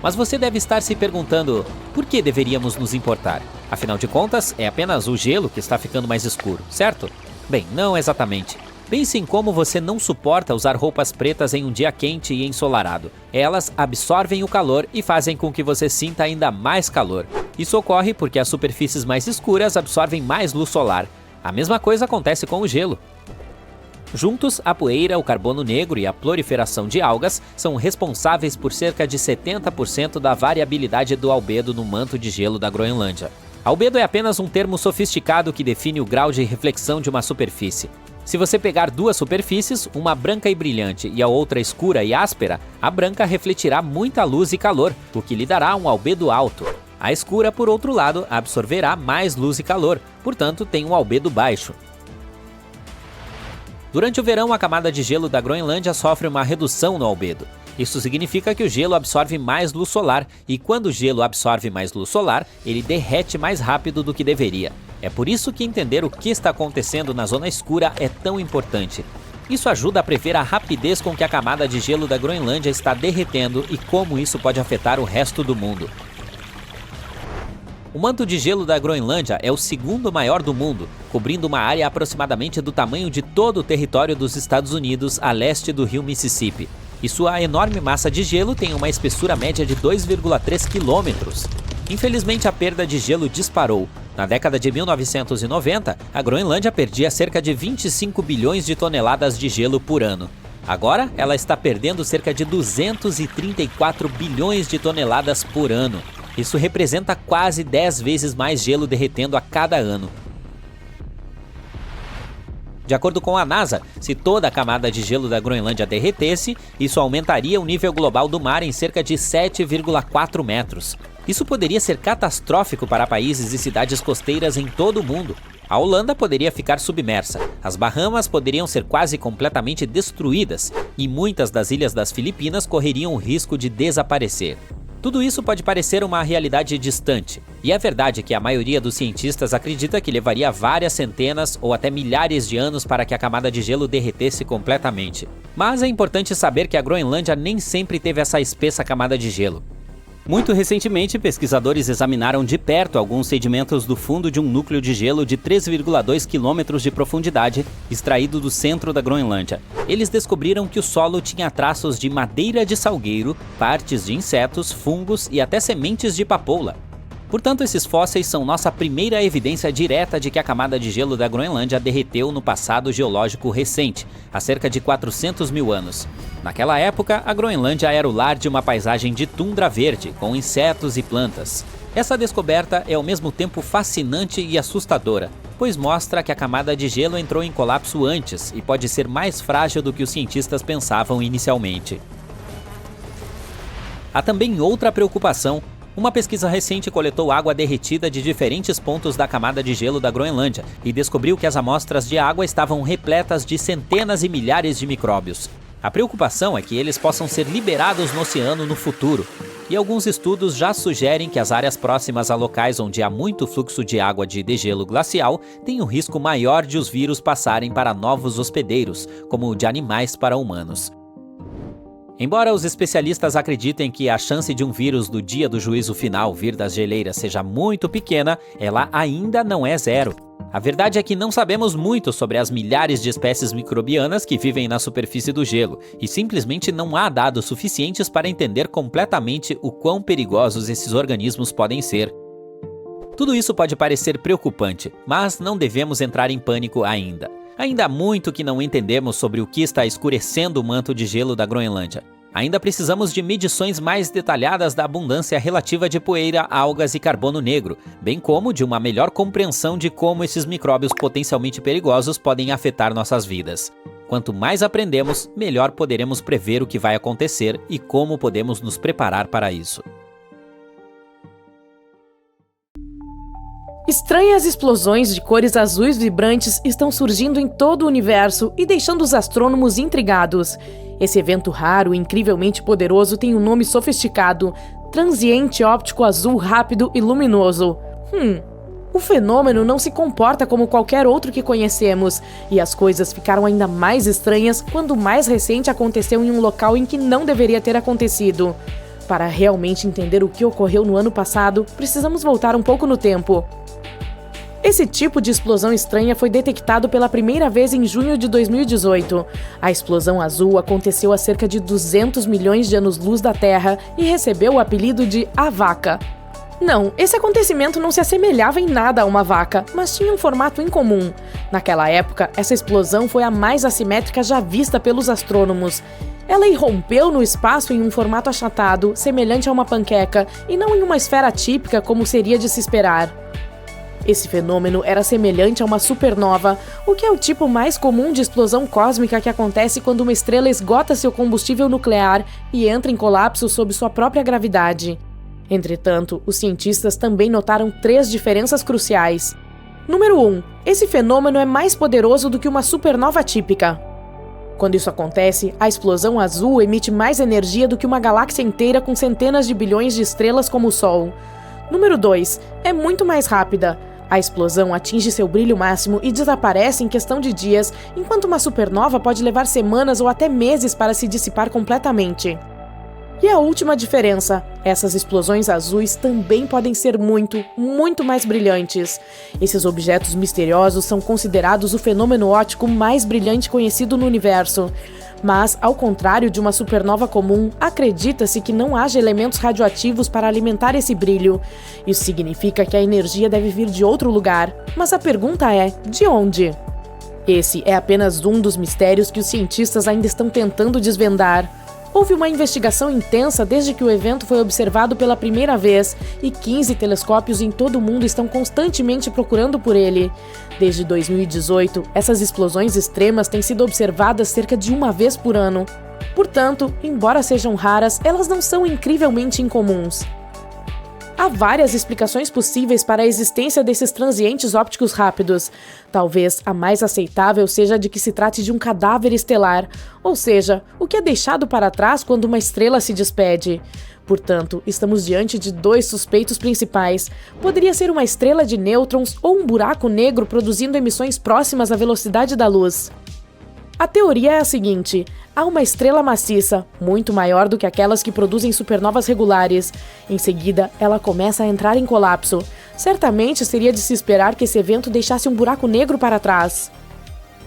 [SPEAKER 2] Mas você deve estar se perguntando, por que deveríamos nos importar? Afinal de contas, é apenas o gelo que está ficando mais escuro, certo? Bem, não exatamente. Pense em como você não suporta usar roupas pretas em um dia quente e ensolarado. Elas absorvem o calor e fazem com que você sinta ainda mais calor. Isso ocorre porque as superfícies mais escuras absorvem mais luz solar. A mesma coisa acontece com o gelo. Juntos, a poeira, o carbono negro e a proliferação de algas são responsáveis por cerca de 70% da variabilidade do albedo no manto de gelo da Groenlândia. Albedo é apenas um termo sofisticado que define o grau de reflexão de uma superfície. Se você pegar duas superfícies, uma branca e brilhante e a outra escura e áspera, a branca refletirá muita luz e calor, o que lhe dará um albedo alto. A escura, por outro lado, absorverá mais luz e calor, portanto tem um albedo baixo. Durante o verão, a camada de gelo da Groenlândia sofre uma redução no albedo. Isso significa que o gelo absorve mais luz solar, e quando o gelo absorve mais luz solar, ele derrete mais rápido do que deveria. É por isso que entender o que está acontecendo na zona escura é tão importante. Isso ajuda a prever a rapidez com que a camada de gelo da Groenlândia está derretendo e como isso pode afetar o resto do mundo. O manto de gelo da Groenlândia é o segundo maior do mundo, cobrindo uma área aproximadamente do tamanho de todo o território dos Estados Unidos a leste do rio Mississippi. E sua enorme massa de gelo tem uma espessura média de 2,3 quilômetros. Infelizmente, a perda de gelo disparou. Na década de 1990, a Groenlândia perdia cerca de 25 bilhões de toneladas de gelo por ano. Agora, ela está perdendo cerca de 234 bilhões de toneladas por ano. Isso representa quase 10 vezes mais gelo derretendo a cada ano. De acordo com a NASA, se toda a camada de gelo da Groenlândia derretesse, isso aumentaria o nível global do mar em cerca de 7,4 metros. Isso poderia ser catastrófico para países e cidades costeiras em todo o mundo. A Holanda poderia ficar submersa, as Bahamas poderiam ser quase completamente destruídas e muitas das ilhas das Filipinas correriam o risco de desaparecer. Tudo isso pode parecer uma realidade distante, e é verdade que a maioria dos cientistas acredita que levaria várias centenas ou até milhares de anos para que a camada de gelo derretesse completamente. Mas é importante saber que a Groenlândia nem sempre teve essa espessa camada de gelo. Muito recentemente, pesquisadores examinaram de perto alguns sedimentos do fundo de um núcleo de gelo de 3,2 quilômetros de profundidade, extraído do centro da Groenlândia. Eles descobriram que o solo tinha traços de madeira de salgueiro, partes de insetos, fungos e até sementes de papoula. Portanto, esses fósseis são nossa primeira evidência direta de que a camada de gelo da Groenlândia derreteu no passado geológico recente, há cerca de 400 mil anos. Naquela época, a Groenlândia era o lar de uma paisagem de tundra verde, com insetos e plantas. Essa descoberta é ao mesmo tempo fascinante e assustadora, pois mostra que a camada de gelo entrou em colapso antes e pode ser mais frágil do que os cientistas pensavam inicialmente. Há também outra preocupação. Uma pesquisa recente coletou água derretida de diferentes pontos da camada de gelo da Groenlândia e descobriu que as amostras de água estavam repletas de centenas e milhares de micróbios. A preocupação é que eles possam ser liberados no oceano no futuro, e alguns estudos já sugerem que as áreas próximas a locais onde há muito fluxo de água de degelo glacial têm um risco maior de os vírus passarem para novos hospedeiros, como o de animais para humanos. Embora os especialistas acreditem que a chance de um vírus do dia do juízo final vir das geleiras seja muito pequena, ela ainda não é zero. A verdade é que não sabemos muito sobre as milhares de espécies microbianas que vivem na superfície do gelo, e simplesmente não há dados suficientes para entender completamente o quão perigosos esses organismos podem ser. Tudo isso pode parecer preocupante, mas não devemos entrar em pânico ainda. Ainda há muito que não entendemos sobre o que está escurecendo o manto de gelo da Groenlândia. Ainda precisamos de medições mais detalhadas da abundância relativa de poeira, algas e carbono negro, bem como de uma melhor compreensão de como esses micróbios potencialmente perigosos podem afetar nossas vidas. Quanto mais aprendemos, melhor poderemos prever o que vai acontecer e como podemos nos preparar para isso.
[SPEAKER 4] Estranhas explosões de cores azuis vibrantes estão surgindo em todo o universo e deixando os astrônomos intrigados. Esse evento raro e incrivelmente poderoso tem um nome sofisticado: transiente óptico azul rápido e luminoso. O fenômeno não se comporta como qualquer outro que conhecemos, e as coisas ficaram ainda mais estranhas quando o mais recente aconteceu em um local em que não deveria ter acontecido. Para realmente entender o que ocorreu no ano passado, precisamos voltar um pouco no tempo. Esse tipo de explosão estranha foi detectado pela primeira vez em junho de 2018. A explosão azul aconteceu a cerca de 200 milhões de anos-luz da Terra e recebeu o apelido de A Vaca. Não, esse acontecimento não se assemelhava em nada a uma vaca, mas tinha um formato incomum. Naquela época, essa explosão foi a mais assimétrica já vista pelos astrônomos. Ela irrompeu no espaço em um formato achatado, semelhante a uma panqueca, e não em uma esfera típica como seria de se esperar. Esse fenômeno era semelhante a uma supernova, o que é o tipo mais comum de explosão cósmica que acontece quando uma estrela esgota seu combustível nuclear e entra em colapso sob sua própria gravidade. Entretanto, os cientistas também notaram 3 diferenças cruciais. Número 1. Esse fenômeno é mais poderoso do que uma supernova típica. Quando isso acontece, a explosão azul emite mais energia do que uma galáxia inteira com centenas de bilhões de estrelas como o Sol. Número 2. É muito mais rápida. A explosão atinge seu brilho máximo e desaparece em questão de dias, enquanto uma supernova pode levar semanas ou até meses para se dissipar completamente. E a última diferença: essas explosões azuis também podem ser muito, muito mais brilhantes. Esses objetos misteriosos são considerados o fenômeno óptico mais brilhante conhecido no universo. Mas, ao contrário de uma supernova comum, acredita-se que não haja elementos radioativos para alimentar esse brilho. Isso significa que a energia deve vir de outro lugar. Mas a pergunta é: de onde? Esse é apenas um dos mistérios que os cientistas ainda estão tentando desvendar. Houve uma investigação intensa desde que o evento foi observado pela primeira vez, e 15 telescópios em todo o mundo estão constantemente procurando por ele. Desde 2018, essas explosões extremas têm sido observadas cerca de uma vez por ano. Portanto, embora sejam raras, elas não são incrivelmente incomuns. Há várias explicações possíveis para a existência desses transientes ópticos rápidos. Talvez a mais aceitável seja de que se trate de um cadáver estelar, ou seja, o que é deixado para trás quando uma estrela se despede. Portanto, estamos diante de dois suspeitos principais. Poderia ser uma estrela de nêutrons ou um buraco negro produzindo emissões próximas à velocidade da luz. A teoria é a seguinte: há uma estrela maciça, muito maior do que aquelas que produzem supernovas regulares. Em seguida, ela começa a entrar em colapso. Certamente seria de se esperar que esse evento deixasse um buraco negro para trás.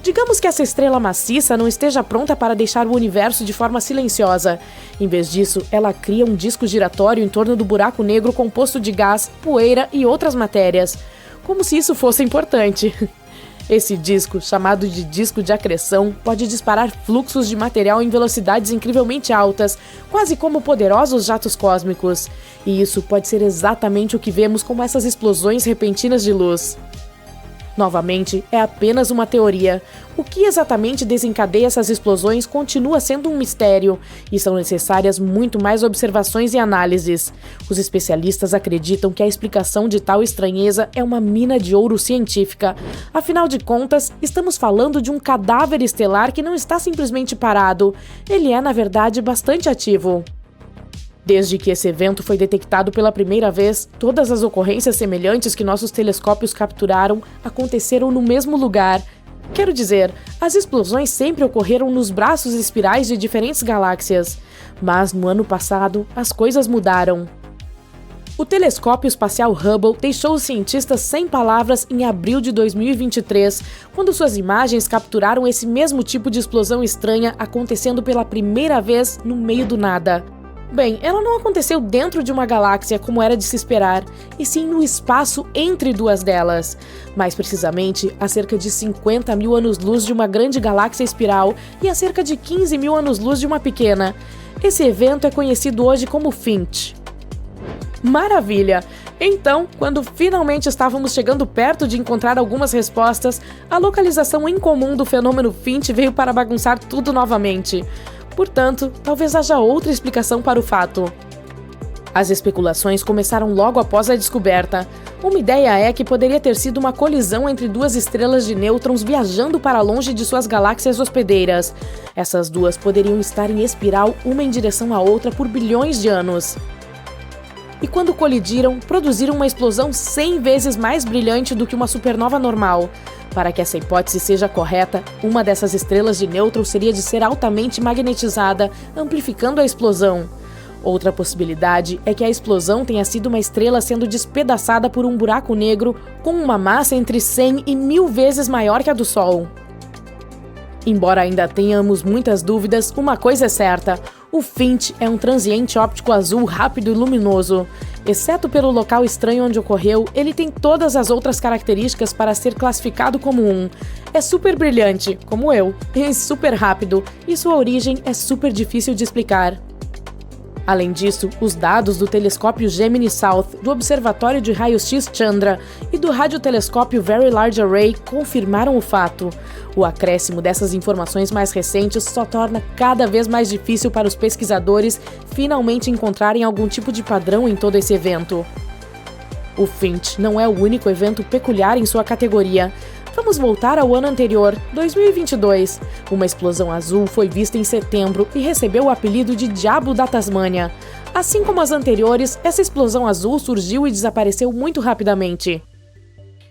[SPEAKER 4] Digamos que essa estrela maciça não esteja pronta para deixar o universo de forma silenciosa. Em vez disso, ela cria um disco giratório em torno do buraco negro composto de gás, poeira e outras matérias. Como se isso fosse importante. Esse disco, chamado de disco de acreção, pode disparar fluxos de material em velocidades incrivelmente altas, quase como poderosos jatos cósmicos. E isso pode ser exatamente o que vemos como essas explosões repentinas de luz. Novamente, é apenas uma teoria. O que exatamente desencadeia essas explosões continua sendo um mistério, e são necessárias muito mais observações e análises. Os especialistas acreditam que a explicação de tal estranheza é uma mina de ouro científica. Afinal de contas, estamos falando de um cadáver estelar que não está simplesmente parado. Ele é, na verdade, bastante ativo. Desde que esse evento foi detectado pela primeira vez, todas as ocorrências semelhantes que nossos telescópios capturaram aconteceram no mesmo lugar. Quero dizer, as explosões sempre ocorreram nos braços espirais de diferentes galáxias. Mas no ano passado, as coisas mudaram. O telescópio espacial Hubble deixou os cientistas sem palavras em abril de 2023, quando suas imagens capturaram esse mesmo tipo de explosão estranha acontecendo pela primeira vez no meio do nada. Bem, ela não aconteceu dentro de uma galáxia como era de se esperar, e sim no espaço entre duas delas. Mais precisamente, a cerca de 50 mil anos-luz de uma grande galáxia espiral e a cerca de 15 mil anos-luz de uma pequena. Esse evento é conhecido hoje como FINCH. Maravilha! Então, quando finalmente estávamos chegando perto de encontrar algumas respostas, a localização incomum do fenômeno FINCH veio para bagunçar tudo novamente. Portanto, talvez haja outra explicação para o fato. As especulações começaram logo após a descoberta. Uma ideia é que poderia ter sido uma colisão entre duas estrelas de nêutrons viajando para longe de suas galáxias hospedeiras. Essas duas poderiam estar em espiral uma em direção à outra por bilhões de anos. E quando colidiram, produziram uma explosão 100 vezes mais brilhante do que uma supernova normal. Para que essa hipótese seja correta, uma dessas estrelas de nêutrons seria de ser altamente magnetizada, amplificando a explosão. Outra possibilidade é que a explosão tenha sido uma estrela sendo despedaçada por um buraco negro com uma massa entre 100 e 1000 vezes maior que a do Sol. Embora ainda tenhamos muitas dúvidas, uma coisa é certa: o FINCH é um transiente óptico azul rápido e luminoso. Exceto pelo local estranho onde ocorreu, ele tem todas as outras características para ser classificado como um. É super brilhante, como eu, e super rápido, e sua origem é super difícil de explicar. Além disso, os dados do telescópio Gemini South, do Observatório de Raios-X Chandra e do radiotelescópio Very Large Array confirmaram o fato. O acréscimo dessas informações mais recentes só torna cada vez mais difícil para os pesquisadores finalmente encontrarem algum tipo de padrão em todo esse evento. O FINCH não é o único evento peculiar em sua categoria. Vamos voltar ao ano anterior, 2022. Uma explosão azul foi vista em setembro e recebeu o apelido de Diabo da Tasmânia. Assim como as anteriores, essa explosão azul surgiu e desapareceu muito rapidamente.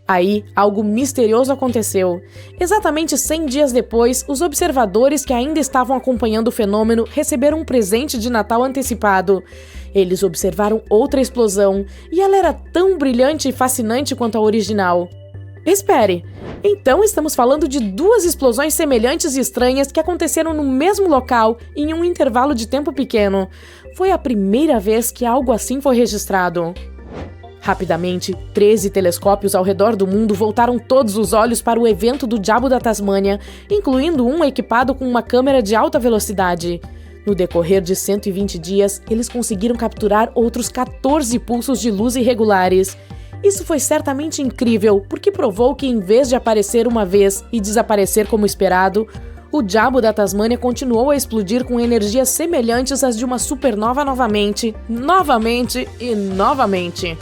[SPEAKER 4] Aí, algo misterioso aconteceu. Exatamente 100 dias depois, os observadores que ainda estavam acompanhando o fenômeno receberam um presente de Natal antecipado. Eles observaram outra explosão, e ela era tão brilhante e fascinante quanto a original. Espere! Então estamos falando de duas explosões semelhantes e estranhas que aconteceram no mesmo local em um intervalo de tempo pequeno. Foi a primeira vez que algo assim foi registrado. Rapidamente, 13 telescópios ao redor do mundo voltaram todos os olhos para o evento do Diabo da Tasmânia, incluindo um equipado com uma câmera de alta velocidade. No decorrer de 120 dias, eles conseguiram capturar outros 14 pulsos de luz irregulares. Isso foi certamente incrível, porque provou que em vez de aparecer uma vez e desaparecer como esperado, o Diabo da Tasmânia continuou a explodir com energias semelhantes às de uma supernova novamente e novamente.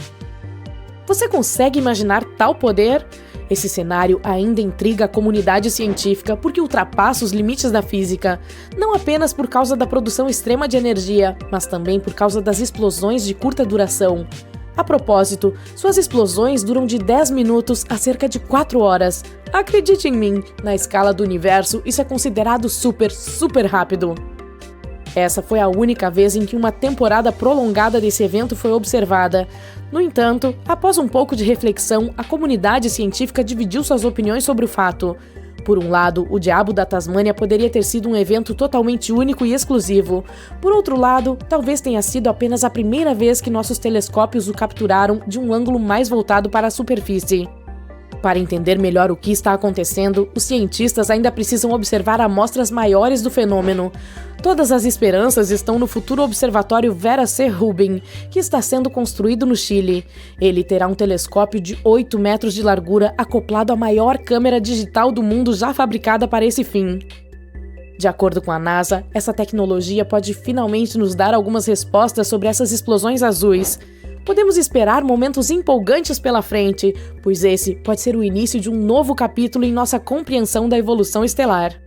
[SPEAKER 4] Você consegue imaginar tal poder? Esse cenário ainda intriga a comunidade científica porque ultrapassa os limites da física, não apenas por causa da produção extrema de energia, mas também por causa das explosões de curta duração. A propósito, suas explosões duram de 10 minutos a cerca de 4 horas. Acredite em mim, na escala do universo, isso é considerado super rápido. Essa foi a única vez em que uma temporada prolongada desse evento foi observada. No entanto, após um pouco de reflexão, a comunidade científica dividiu suas opiniões sobre o fato. Por um lado, o Diabo da Tasmânia poderia ter sido um evento totalmente único e exclusivo. Por outro lado, talvez tenha sido apenas a primeira vez que nossos telescópios o capturaram de um ângulo mais voltado para a superfície. Para entender melhor o que está acontecendo, os cientistas ainda precisam observar amostras maiores do fenômeno. Todas as esperanças estão no futuro observatório Vera C. Rubin, que está sendo construído no Chile. Ele terá um telescópio de 8 metros de largura acoplado à maior câmera digital do mundo já fabricada para esse fim. De acordo com a NASA, essa tecnologia pode finalmente nos dar algumas respostas sobre essas explosões azuis. Podemos esperar momentos empolgantes pela frente, pois esse pode ser o início de um novo capítulo em nossa compreensão da evolução estelar.